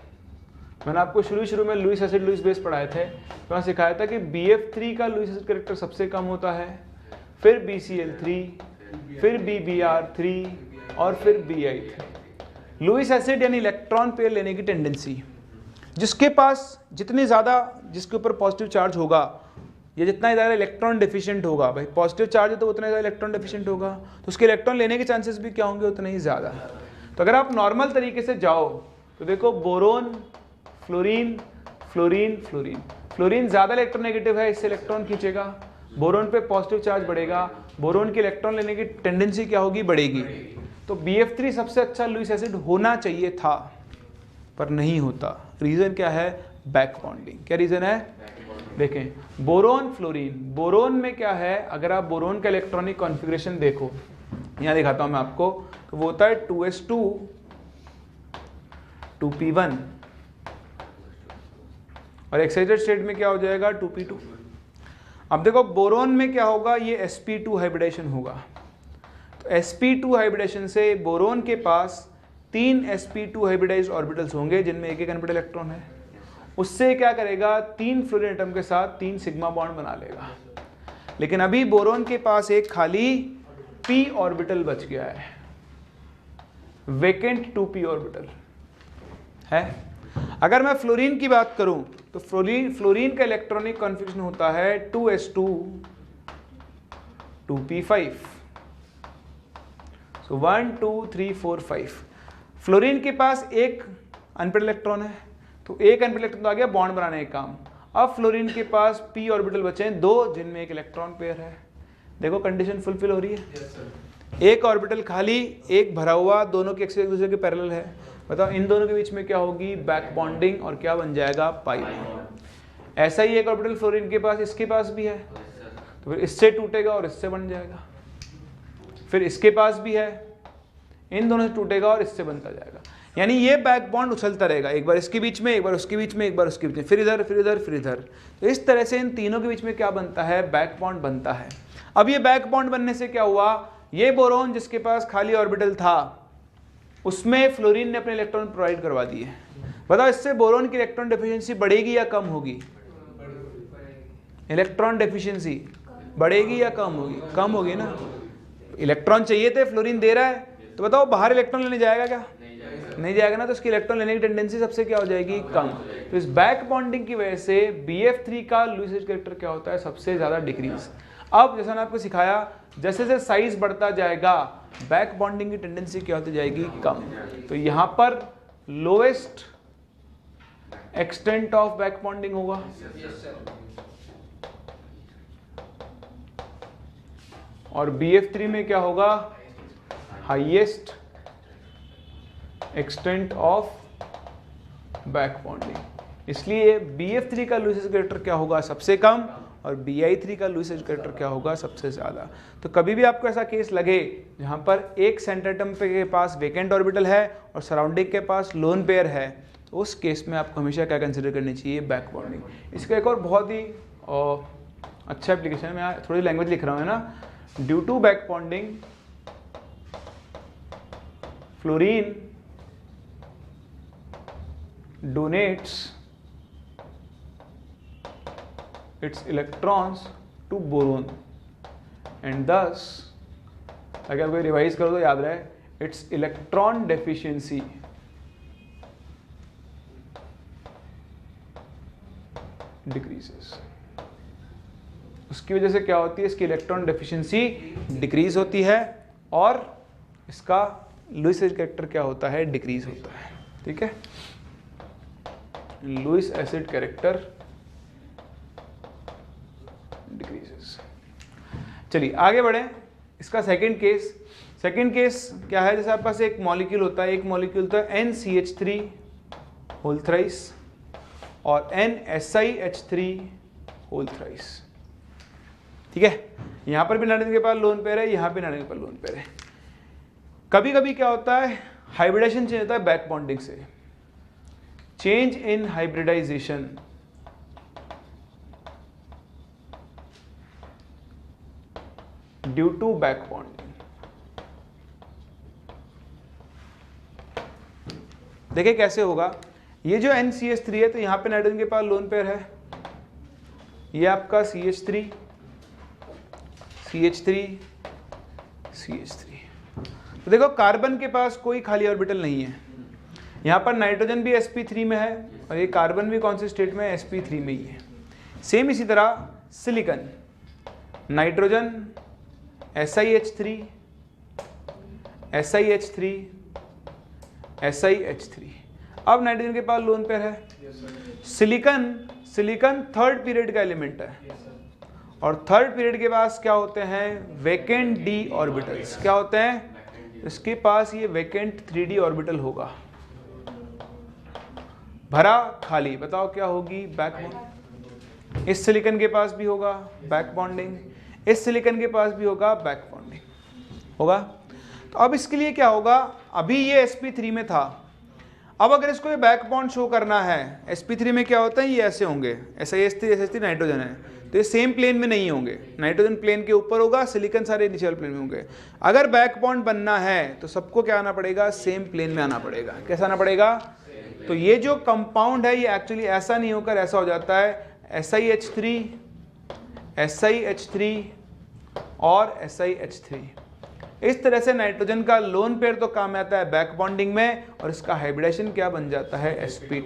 मैंने आपको शुरू में लुईस एसिड लुईस बेस पढ़ाए थे, तो वहाँ सिखाया था कि BF3 का लुईस एसिड कैरेक्टर सबसे कम होता है, फिर BCl3, फिर BBr3 और फिर Bi3। लुईस एसिड यानी इलेक्ट्रॉन पेयर लेने की टेंडेंसी, जिसके पास जितनी ज़्यादा, जिसके ऊपर पॉजिटिव चार्ज होगा या जितना ज़्यादा इलेक्ट्रॉन डिफिशिएंट होगा, भाई पॉजिटिव चार्ज है तो उतना ज़्यादा इलेक्ट्रॉन डिफिशिएंट होगा, तो उसके इलेक्ट्रॉन लेने के चांसेस भी क्या होंगे, उतने ही ज़्यादा। तो अगर आप नॉर्मल तरीके से जाओ तो देखो boron, fluorine, fluorine, fluorine, fluorine ज़्यादा इलेक्ट्रोनेगेटिव है, इससे इलेक्ट्रॉन खींचेगा, बोरोन पे पॉजिटिव चार्ज बढ़ेगा, बोरोन की इलेक्ट्रॉन लेने की टेंडेंसी क्या होगी, बढ़ेगी। तो BF3 सबसे अच्छा लुईस एसिड होना चाहिए था, पर नहीं होता। रीज़न क्या है, बैक बॉन्डिंग। क्या रीज़न है, देखें बोरोन, फ्लोरीन, बोरोन में क्या है, अगर आप बोरोन का इलेक्ट्रॉनिक कॉन्फ़िगरेशन देखो, यहाँ दिखाता हूँ मैं आपको, तो वो होता है 2s2 2p1, और एक्साइटेड स्टेट में क्या हो जाएगा, 2p2। अब देखो बोरोन में क्या होगा, ये sp2 हाइब्रिडेशन होगा। तो sp2 हाइब्रिडेशन से बोरोन के पास 3 sp2 हाइब्रिडाइज्ड ऑर्बिटल्स होंगे जिनमें एक एक अनपेयर्ड इलेक्ट्रॉन है। उससे क्या करेगा, 3 फ्लोरीन एटम के साथ 3 सिग्मा बॉन्ड बना लेगा। लेकिन अभी बोरोन के पास एक खाली p ऑर्बिटल बच गया है, वेकेंट 2p ऑर्बिटल है। अगर मैं फ्लोरीन की बात करूं तो फ्लोरीन का इलेक्ट्रॉनिक कॉन्फ़िगरेशन होता है 2s2 2p5। सो 1 2 3 4 5। फ्लोरीन के पास एक अनपेयर्ड इलेक्ट्रॉन है, तो एक अनपेयर्ड इलेक्ट्रॉन तो आ गया बॉन्ड बनाने का काम। अब फ्लोरीन के पास p ऑर्बिटल बचे हैं 2 जिनमें एक इलेक्ट्रॉन पेयर है। देखो कंडीशन फुलफिल हो रही है। Yes, sir. एक ऑर्बिटल खाली, एक भरा हुआ, दोनों के एक्सिस एक दूसरे के पैरेलल है। बताओ इन दोनों के बीच में क्या होगी, बैक बॉन्डिंग, और क्या बन जाएगा, पाई बॉन्ड। ऐसा ही एक ऑर्बिटल फ्लोरीन के पास, इसके पास भी है, Yes, sir. तो फिर इससे टूटेगा और इससे बन जाएगा। फिर इसके पास भी है, इन दोनों से टूटेगा और इससे बनता जाएगा। यानी ये बैक बॉन्ड उछलता रहेगा, एक बार इसके बीच में, एक बार उसके बीच में, एक बार उसके बीच में, फिर इधर फिर इधर फिर इधर। तो इस तरह से इन तीनों के बीच में क्या बनता है, बैक बॉन्ड बनता है। अब ये बैक बॉन्ड बनने से क्या हुआ, ये बोरोन जिसके पास खाली ऑर्बिटल था उसमें फ्लोरीन ने अपने इलेक्ट्रॉन प्रोवाइड करवा दिए। बताओ इससे बोरोन की इलेक्ट्रॉन डेफिशिएंसी बढ़ेगी या कम होगी, इलेक्ट्रॉन डेफिशिएंसी बढ़ेगी या कम होगी, कम होगी ना। इलेक्ट्रॉन चाहिए थे, फ्लोरीन दे रहा है, तो बताओ बाहर इलेक्ट्रॉन लेने जाएगा क्या, नहीं जाएगा ना। तो इसकी इलेक्ट्रॉन लेने की टेंडेंसी सबसे क्या हो जाएगी, कम। तो इस बैक बॉन्डिंग की वजह से BF3 का लुईस एज कैरेक्टर क्या होता है, सबसे ज्यादा डिक्रीज। अब जैसा मैंने आपको सिखाया, जैसे जैसे साइज बढ़ता जाएगा बैक बॉन्डिंग की टेंडेंसी क्या होती जाएगी, कम। तो यहां पर lowest extent of back bonding होगा, और BF3 में क्या होगा, highest extent of back bonding. इसलिए BF3 का लुईस एज कैरेक्टर क्या होगा, सबसे कम, और Bi3 का लुईस एज कैरेक्टर क्या होगा, सबसे ज्यादा। तो कभी भी आपको ऐसा केस लगे जहां पर एक सेंटर एटम के पास वेकेंट ऑर्बिटल है और सराउंडिंग के पास लोन पेयर है, तो उस केस में आपको हमेशा क्या कंसिडर करनी चाहिए, बैक बॉन्डिंग। इसका एक और बहुत ही अच्छा एप्लीकेशन है, मैं थोड़ी लैंग्वेज लिख रहा हूँ, है ना। Due to back bonding fluorine donates its electrons to boron and thus, अगर कोई रिवाइज करो तो याद रहे, its electron deficiency decreases। उसकी वजह से क्या होती है, इसकी इलेक्ट्रॉन डेफिशिएंसी डिक्रीज होती है और इसका लुईस एसिड कैरेक्टर क्या होता है, डिक्रीज होता है। ठीक है, लुईस एसिड कैरेक्टर डिक्रीजेस। चलिए आगे बढ़े। इसका सेकंड केस क्या है, जैसे आपके पास एक मॉलिक्यूल होता है, एक मॉलिक्यूल होता है NCH3 होल थ्राइस और NSiH3 होल थ्राइस। ठीक है, यहां पर भी नाइट्रोजन के पास लोन पेयर है, यहां पे नाइट्रोजन के पास लोन पेयर है। कभी कभी क्या होता है, हाइब्रिडेशन चेंज होता है बैक बॉन्डिंग से। Change in hybridization due to back bonding. देखिए कैसे होगा, ये जो NCH3 है, तो यहां पे नाइट्रोजन के पास लोन पेयर है, ये आपका CH3 CH3 CH3। तो देखो कार्बन के पास कोई खाली ऑर्बिटल नहीं है, यहाँ पर नाइट्रोजन भी sp3 में है और ये कार्बन भी कौन से स्टेट में है, sp3 में ही है। सेम इसी तरह silicon, nitrogen SiH3 SiH3 SiH3। अब नाइट्रोजन के पास लोन पेयर है। सिलिकॉन थर्ड पीरियड का एलिमेंट है और थर्ड पीरियड के पास क्या होते हैं, वेकेंट d ऑर्बिटल्स। क्या होते हैं, इसके पास ये वेकेंट 3d ऑर्बिटल होगा, भरा खाली। बताओ क्या होगी, बैक बॉन्डिंग। इस सिलिकॉन के पास भी होगा बैक बॉन्डिंग, इस सिलिकॉन के पास भी होगा बैक बॉन्डिंग होगा। तो अब इसके लिए क्या होगा, अभी ये sp3 में था, अब अगर इसको ये बैक बॉन्ड शो करना है, sp3 में क्या होता है, ये ऐसे होंगे, SiH3 SH3 नाइट्रोजन है, तो ये सेम प्लेन में नहीं होंगे, नाइट्रोजन प्लेन के ऊपर होगा, सिलिकॉन सारे नीचे वाले प्लेन में होंगे। अगर बैक बॉन्ड बनना है तो सबको क्या आना पड़ेगा, सेम प्लेन में आना पड़ेगा। कैसा आना पड़ेगा, तो ये जो कंपाउंड है ये एक्चुअली ऐसा नहीं होकर ऐसा हो जाता है SiH3 SiH3 और SiH3। इस तरह से नाइट्रोजन का लोन पेयर तो काम आता है बैक बॉन्डिंग में, और इसका हाइब्रिडेशन क्या बन जाता है, sp2।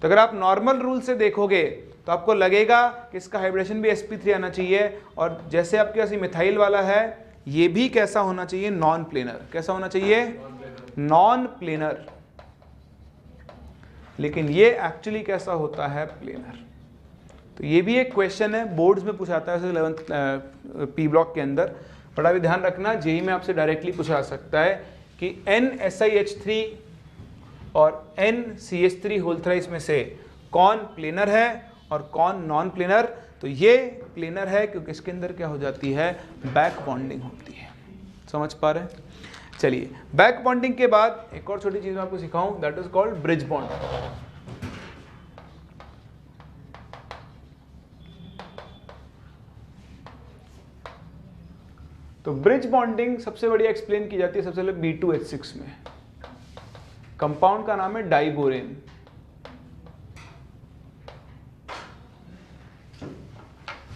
तो अगर आप नॉर्मल रूल से देखोगे तो आपको लगेगा कि इसका हाइब्रिडेशन भी sp3 आना चाहिए, और जैसे आपके पास मिथाइल वाला है ये भी कैसा होना चाहिए, नॉन प्लेनर। कैसा होना चाहिए, नॉन प्लेनर। लेकिन ये एक्चुअली कैसा होता है, प्लेनर। तो ये भी एक क्वेश्चन है, बोर्ड्स में पूछाता है 11th पी ब्लॉक के अंदर। बड़ा भी ध्यान रखना, जेई में आपसे डायरेक्टली पूछा सकता है कि NSiH3 और NCH3 होल थ्राइस में से कौन प्लेनर है और कौन नॉन प्लेनर। तो ये प्लेनर है क्योंकि इसके अंदर क्या हो जाती है, बैक बॉन्डिंग होती है। समझ पा रहे हैं। चलिए, बैक बॉन्डिंग के बाद एक और छोटी चीज मैं आपको सिखाऊं, that is called bridge bond. तो ब्रिज बॉन्डिंग सबसे बढ़िया एक्सप्लेन की जाती है सबसे पहले B2H6 में। कंपाउंड का नाम है डाइबोरेन।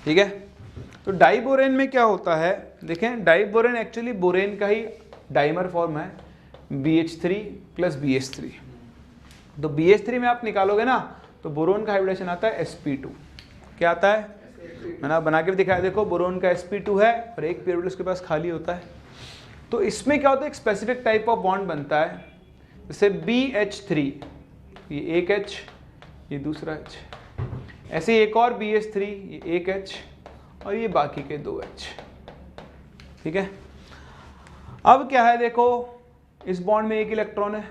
ठीक है, तो डाइबोरेन में क्या होता है, देखें डाइबोरेन एक्चुअली बोरेन का ही डाइमर फॉर्म है, BH3 प्लस BH3। तो BH3 में आप निकालोगे ना तो बोरोन का हाइब्रिडेशन आता है sp2। क्या आता है, मैंने आप बना के भी दिखाया, देखो बोरोन का sp2 है और एक पीरियड उसके पास खाली होता है। तो इसमें क्या होता है, एक स्पेसिफिक टाइप ऑफ बॉन्ड बनता है, जैसे BH3, ये एक H, ये दूसरा H, ऐसे एक और BH3, ये एक H और ये बाकी के दो H। ठीक है, अब क्या है, देखो इस बॉन्ड में एक इलेक्ट्रॉन है,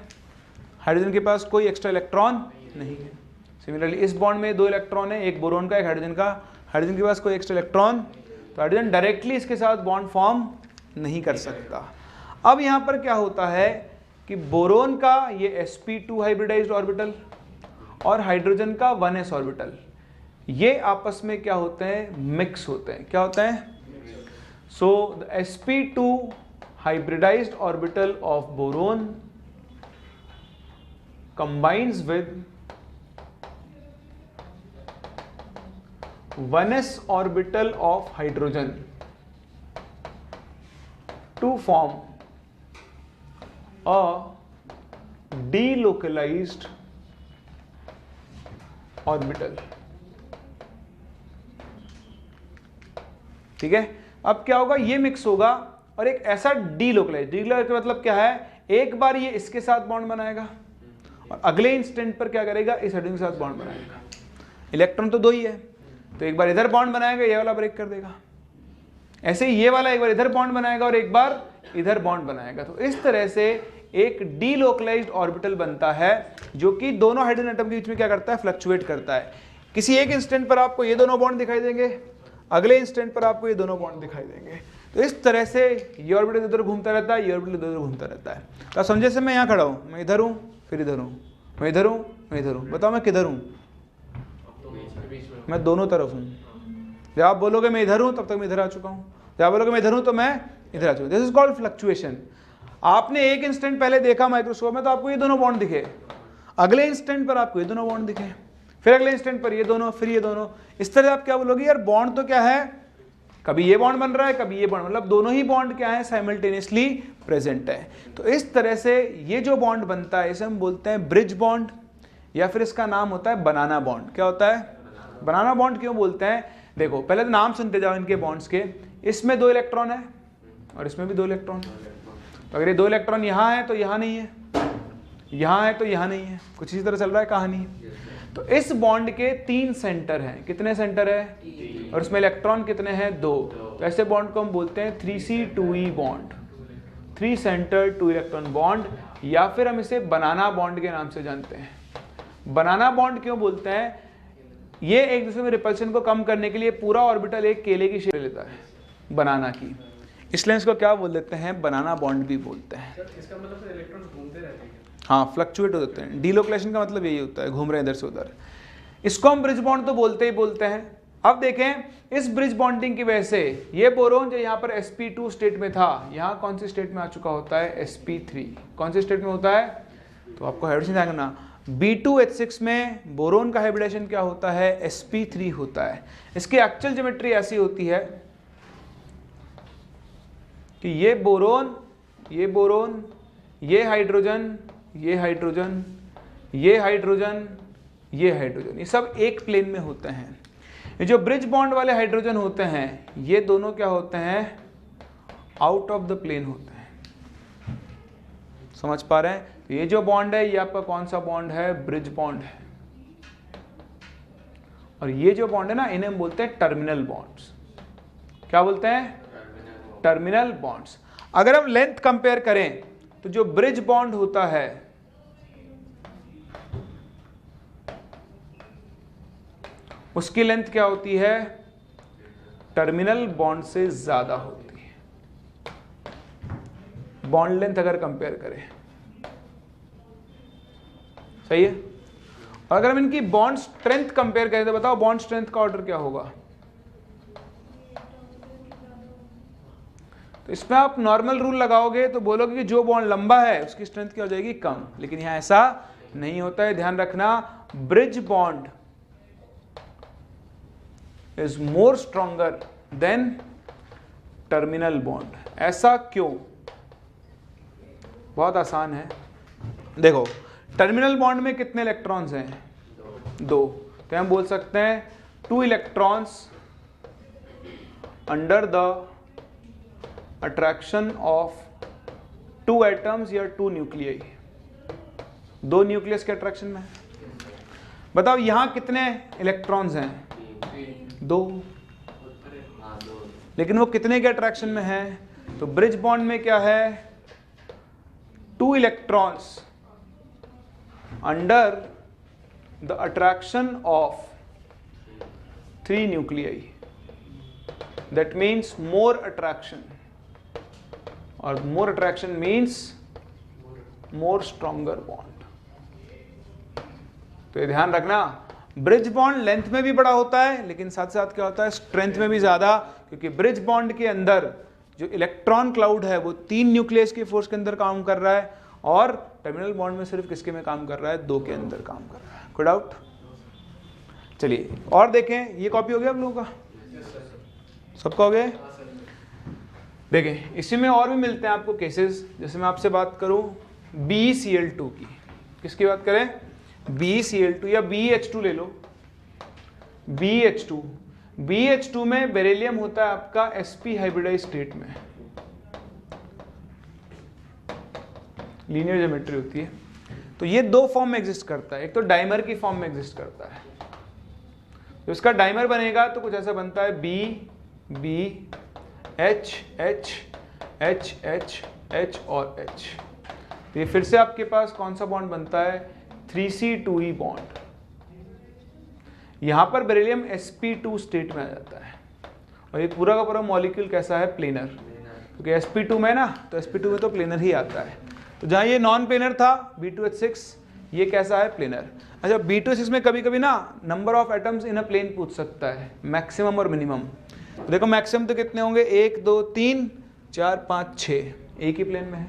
हाइड्रोजन के पास कोई एक्स्ट्रा इलेक्ट्रॉन नहीं है। सिमिलरली इस बॉन्ड में दो इलेक्ट्रॉन है, एक बोरोन का एक हाइड्रोजन का, हाइड्रोजन के पास कोई एक्स्ट्रा इलेक्ट्रॉन, तो हाइड्रोजन डायरेक्टली इसके साथ बॉन्ड फॉर्म नहीं कर सकता। अब यहाँ पर क्या होता है कि बोरोन का ये sp2 हाइब्रिडाइज्ड ऑर्बिटल और हाइड्रोजन का 1s ऑर्बिटल, ये आपस में क्या होते हैं, मिक्स होते हैं। क्या होते हैं, so the sp2 hybridized orbital of boron combines with 1s orbital of hydrogen to form a delocalized orbital। ठीक है, अब क्या होगा, ये मिक्स होगा और एक ऐसा डीलोकलाइज का मतलब क्या है, एक बार ये इसके साथ बॉन्ड बनाएगा और अगले इंस्टेंट पर क्या करेगा, इस हाइड्रोजन के साथ बॉन्ड बनाएगा। इलेक्ट्रॉन तो दो ही है, तो एक बार इधर बॉन्ड बनाएगा, ये वाला ब्रेक कर देगा। ऐसे ही ये वाला एक बार इधर बॉन्ड बनाएगा और एक बार इधर बॉन्ड बनाएगा। तो इस तरह से एक डीलोकलाइज्ड ऑर्बिटल बनता है जो कि दोनों हाइड्रोजन एटम के बीच में क्या करता है, फ्लक्चुएट करता है। किसी एक इंस्टेंट पर आपको ये दोनों बॉन्ड दिखाई देंगे, अगले इंस्टेंट पर आपको ये दोनों बॉन्ड दिखाई देंगे। तो इस तरह से ये ऑर्बिटल इधर घूमता रहता है, ये ऑर्बिटल इधर घूमता रहता है। तो आप समझे से मैं यहाँ खड़ा हूँ, मैं इधर हूँ, फिर इधर हूँ, मैं इधर हूँ, मैं इधर हूँ, बताओ मैं किधर हूँ, मैं दोनों तरफ हूँ। जब आप बोलोगे मैं इधर हूँ तब तक मैं इधर आ चुका हूँ, जब आप बोलोगे मैं इधर हूँ तो मैं इधर आ चुका हूँ। This is called fluctuation. आपने एक इंस्टेंट पहले देखा माइक्रोस्कोप में तो आपको ये दोनों बॉन्ड दिखे, अगले इंस्टेंट पर आपको ये दोनों बॉन्ड दिखे, फिर अगले इंस्टेंट पर ये दोनों, फिर ये दोनों। इस तरह आप क्या बोलोगे, यार बॉन्ड तो क्या है, कभी ये बॉन्ड बन रहा है कभी ये बॉन्ड, मतलब दोनों ही बॉन्ड क्या है, साइमल्टेनियसली प्रेजेंट है। तो इस तरह से ये जो बॉन्ड बनता है इसे हम बोलते हैं ब्रिज बॉन्ड, या फिर इसका नाम होता है बनाना बॉन्ड। क्या होता है, बनाना बॉन्ड क्यों बोलते हैं, देखो पहले तो नाम सुनते जाओ इनके बॉन्ड्स के। इसमें दो इलेक्ट्रॉन है और इसमें भी दो इलेक्ट्रॉन है, तो अगर ये दो इलेक्ट्रॉन यहाँ है तो यहाँ नहीं है, यहाँ है तो यहाँ नहीं है, कुछ इसी तरह चल रहा है कहानी। तो इस बॉन्ड के 3 सेंटर हैं, कितने सेंटर है, और इसमें इलेक्ट्रॉन कितने हैं, 2। तो ऐसे बॉन्ड को हम बोलते हैं 3C2E bond, 3 centre 2 electron bond, या फिर हम इसे बनाना बॉन्ड के नाम से जानते हैं। बनाना बॉन्ड क्यों बोलते हैं, ये एक दूसरे में रिपल्शन को कम करने के लिए पूरा ऑर्बिटल एक केले की शेप लेता है, बनाना की, इसलिए इसको क्या बोल देते हैं, बनाना बॉन्ड भी बोलते हैं। इसका मतलब इलेक्ट्रॉन घूमते रहते हैं, हाँ फ्लक्चुएट हो जाते हैं। डीलोकलाइजेशन का मतलब यही होता है, घूम रहे हैं इधर से उधर। इसको हम ब्रिज बॉन्ड तो बोलते ही बोलते हैं, अब देखें इस ब्रिज बॉन्डिंग की वजह से ये बोरोन जो यहाँ पर sp2 स्टेट में था, यहाँ कौन सी स्टेट में आ चुका होता है, sp3। कौन सी स्टेट में होता है, तो आपको हाइब्रिडेशन देखना, B2H6 में बोरोन का हाइब्रिडेशन क्या होता है, sp3 होता है। इसकी एक्चुअल ज्योमेट्री ऐसी होती है कि ये बोरोन, ये बोरोन, ये हाइड्रोजन, ये हाइड्रोजन, ये हाइड्रोजन, ये हाइड्रोजन, ये सब एक प्लेन में होते हैं। ये जो ब्रिज बॉन्ड वाले हाइड्रोजन होते हैं ये दोनों क्या होते हैं, आउट ऑफ द प्लेन होते हैं। समझ पा रहे हैं? तो ये जो बॉन्ड है ये आपका कौन सा बॉन्ड है, ब्रिज बॉन्ड है। और ये जो बॉन्ड है ना, इन्हें हम बोलते हैं टर्मिनल बॉन्ड्स। क्या बोलते हैं, टर्मिनल बॉन्ड्स। अगर हम लेंथ कंपेयर करें तो जो ब्रिज बॉन्ड होता है उसकी लेंथ क्या होती है, टर्मिनल बॉन्ड से ज्यादा होती है। बॉन्ड लेंथ अगर कंपेयर करें, सही है। और अगर हम इनकी बॉन्ड स्ट्रेंथ कंपेयर करें तो बताओ बॉन्ड स्ट्रेंथ का ऑर्डर क्या होगा। तो इसमें आप नॉर्मल रूल लगाओगे तो बोलोगे कि जो बॉन्ड लंबा है उसकी स्ट्रेंथ क्या हो जाएगी, कम। लेकिन यहां ऐसा नहीं होता है, ध्यान रखना। Bridge bond is more stronger than terminal bond। ऐसा क्यों, बहुत आसान है। देखो टर्मिनल बॉन्ड में कितने इलेक्ट्रॉन्स हैं, 2। तो हम बोल सकते हैं 2 electrons under the attraction of 2 atoms या 2 न्यूक्लियाई। 2 न्यूक्लियस के अट्रैक्शन में। बताओ यहां कितने इलेक्ट्रॉन्स हैं, 2। लेकिन वो कितने के अट्रैक्शन में है, तो ब्रिज बॉन्ड में क्या है, 2 electrons under the attraction of 3 nuclei. That means more attraction, और more attraction means more stronger bond. तो ये ध्यान रखना, ब्रिज बॉन्ड लेंथ में भी बड़ा होता है लेकिन साथ साथ क्या होता है, स्ट्रेंथ में भी ज्यादा। क्योंकि ब्रिज बॉन्ड के अंदर जो इलेक्ट्रॉन क्लाउड है वो 3 न्यूक्लियस के फोर्स के अंदर काम कर रहा है, और टर्मिनल बॉन्ड में सिर्फ किसके में काम कर रहा है, 2 के अंदर काम कर रहा है। कोई डाउट? चलिए और देखें, ये कॉपी हो गया आप लोगों का, सबका हो गया? देखें इसी में और भी मिलते हैं आपको केसेस। जैसे मैं आपसे बात करूं BeCl2 की, किसकी बात करें, BeCl2 या BH2 ले लो। BH2 में बेरिलियम होता है आपका sp हाइब्रिडाइज स्टेट में, लीनियर ज्योमेट्री होती है। तो ये 2 फॉर्म में एग्जिस्ट करता है, एक तो डाइमर की फॉर्म में एग्जिस्ट करता है। तो इसका डाइमर बनेगा तो कुछ ऐसा बनता है B H H H H H और H। तो ये फिर से आपके पास कौन सा बॉन्ड बनता है, 3C2E बॉन्ड। यहां पर बेरिलियम sp2 स्टेट में आ जाता है, और ये पूरा का पूरा मॉलिक्यूल कैसा है, प्लेनर। क्योंकि sp2 में ना, तो sp2 में तो प्लेनर ही आता है। तो जहां ये नॉन प्लेनर था B2H6, ये कैसा है, प्लेनर। अच्छा B2H6 में कभी कभी ना number of atoms in a plane पूछ सकता है, मैक्सिमम और मिनिमम। तो देखो मैक्सिमम तो कितने होंगे, 1 2 3 4 5 6, एक ही प्लेन में है।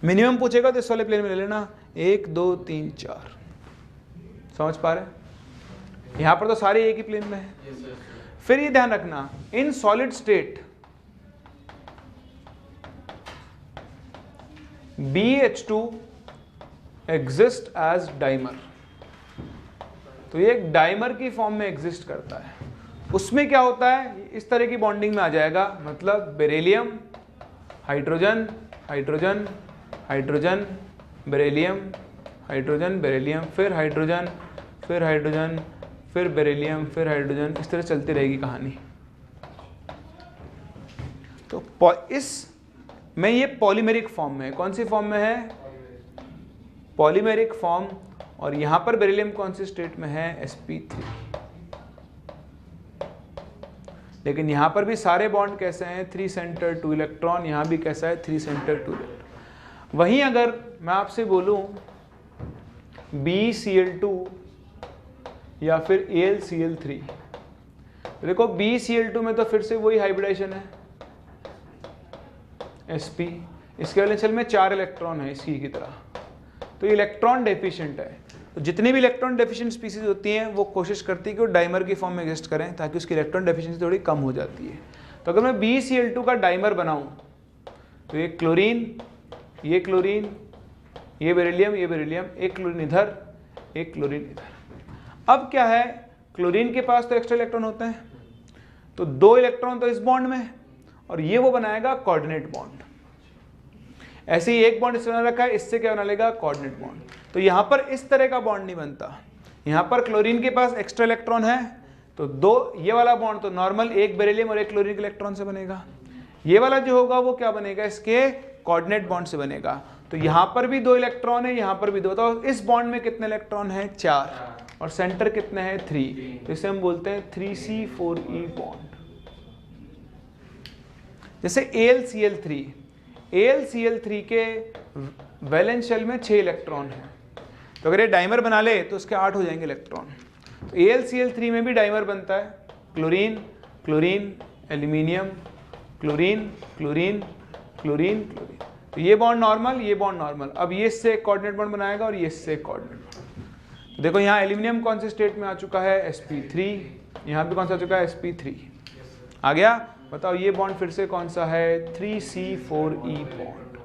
मिनिमम पूछेगा तो इस वाले प्लेन में ले लेना, 1 2 3 4। समझ पा रहे हैं? यहां पर तो सारे एक ही प्लेन में है। फिर ये ध्यान रखना, in solid state BH2 exist as dimer. तो ये एक डाइमर की फॉर्म में एग्जिस्ट करता है। उसमें क्या होता है, इस तरह की बॉन्डिंग में आ जाएगा, मतलब beryllium hydrogen hydrogen hydrogen beryllium hydrogen beryllium, फिर हाइड्रोजन फिर हाइड्रोजन फिर बेरिलियम फिर हाइड्रोजन, इस तरह चलती रहेगी कहानी। तो इस में ये पॉलीमेरिक फॉर्म में है। कौन सी फॉर्म में है, पॉलीमेरिक फॉर्म। और यहां पर बेरिलियम कौन सी स्टेट में है, sp3। लेकिन यहां पर भी सारे बॉन्ड कैसे हैं, 3 सेंटर 2 इलेक्ट्रॉन। यहां भी कैसा है, 3 सेंटर 2 इलेक्ट्रॉन। वहीं अगर मैं आपसे बोलूं BeCl2 या फिर AlCl3, तो देखो BCl2 में तो फिर से वही हाइब्रिडाइजेशन है sp, इसके वैलेंशियल में 4 इलेक्ट्रॉन है इसकी की तरह, तो इलेक्ट्रॉन डेफिशिएंट है। तो जितनी भी इलेक्ट्रॉन डेफिशिएंट स्पीसीज होती हैं वो कोशिश करती है कि वो डाइमर की फॉर्म में एग्जिस्ट करें ताकि उसकी इलेक्ट्रॉन डेफिशिएंसी थोड़ी कम हो जाती है। तो अगर मैं BCl2 का डाइमर बनाऊं तो ये क्लोरीन, ये क्लोरीन, ये बेरिलियम, ये बेरिलियम, एक क्लोरीन इधर, एक क्लोरीन इधर। अब क्या है, क्लोरीन के पास तो एक्स्ट्रा इलेक्ट्रॉन होते हैं, तो 2 इलेक्ट्रॉन तो इस बॉन्ड में और ये वो बनाएगा कोऑर्डिनेट बॉन्ड। ऐसे ही एक बॉन्ड इससे बना रखा है, इससे क्या बना लेगा, कोऑर्डिनेट बॉन्ड। तो यहां पर इस तरह का बॉन्ड नहीं बनता। यहां पर क्लोरीन के पास एक्स्ट्रा इलेक्ट्रॉन है तो 2, ये वाला बॉन्ड तो नॉर्मल एक बेरिलियम और एक क्लोरीन के इलेक्ट्रॉन से बनेगा। ये वाला जो होगा वो क्या बनेगा, इसके कोऑर्डिनेट बॉन्ड से बनेगा। तो यहां पर भी 2 इलेक्ट्रॉन है, यहां पर भी 2। तो इस बॉन्ड में कितने इलेक्ट्रॉन है, 4, और सेंटर कितने हैं, 3। तो इसे हम बोलते हैं 3C4E बॉन्ड। जैसे AlCl3, AlCl3 के वैलेंस शेल में 6 इलेक्ट्रॉन है, तो अगर ये डाइमर बना ले तो उसके 8 हो जाएंगे इलेक्ट्रॉन। तो AlCl3 में भी डाइमर बनता है, chlorine, chlorine, aluminium, chlorine, chlorine, chlorine, chlorine. तो ये बॉन्ड नॉर्मल, ये बॉन्ड नॉर्मल। अब ये इससे एक कोऑर्डिनेट बॉन्ड बनाएगा और ये इससे एक कोऑर्डिनेट बॉन्ड। तो देखो यहाँ एल्यूमिनियम कौन से स्टेट में आ चुका है, sp3, यहाँ भी कौन सा आ चुका है, sp3 आ गया। बताओ ये बॉन्ड फिर से कौन सा है, 3C4E बॉन्ड।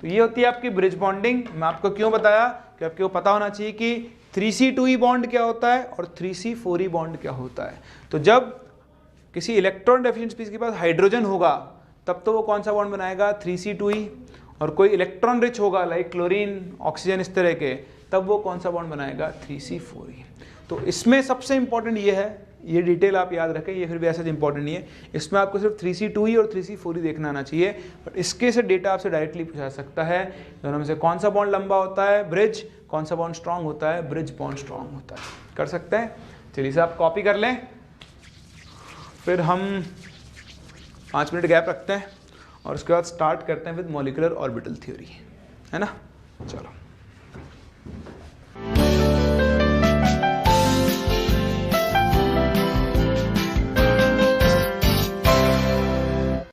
तो ये होती है आपकी ब्रिज बॉन्डिंग। मैं आपको क्यों बताया कि आपको पता होना चाहिए कि 3C2E बॉन्ड क्या होता है और 3C4E बॉन्ड क्या होता है। तो जब किसी इलेक्ट्रॉन डेफिशिएंट स्पीसीज के पास हाइड्रोजन होगा तब तो वो कौन सा बॉन्ड बनाएगा, 3C2E, और कोई इलेक्ट्रॉन रिच होगा लाइक क्लोरीन, ऑक्सीजन, इस तरह के, तब वो कौन सा बॉन्ड बनाएगा, 3C4E। तो इसमें सबसे इंपॉर्टेंट ये है, ये डिटेल आप याद रखें, ये फिर भी ऐसा इंपॉर्टेंट नहीं है। इसमें आपको सिर्फ 3C2E और 3C4E देखना आना चाहिए, और इसके से डेटा आपसे डायरेक्टली पूछा सकता है। दोनों में से कौन सा बॉन्ड लंबा होता है, ब्रिज, कौन सा बॉन्ड स्ट्रांग होता है, ब्रिज बॉन्ड स्ट्रांग होता है। कर सकते हैं। चलिए इसे आप कॉपी कर लें, फिर हम 5 मिनट गैप रखते हैं और उसके बाद स्टार्ट करते हैं विद मॉलिक्यूलर ऑर्बिटल थ्योरी, है ना। चलो।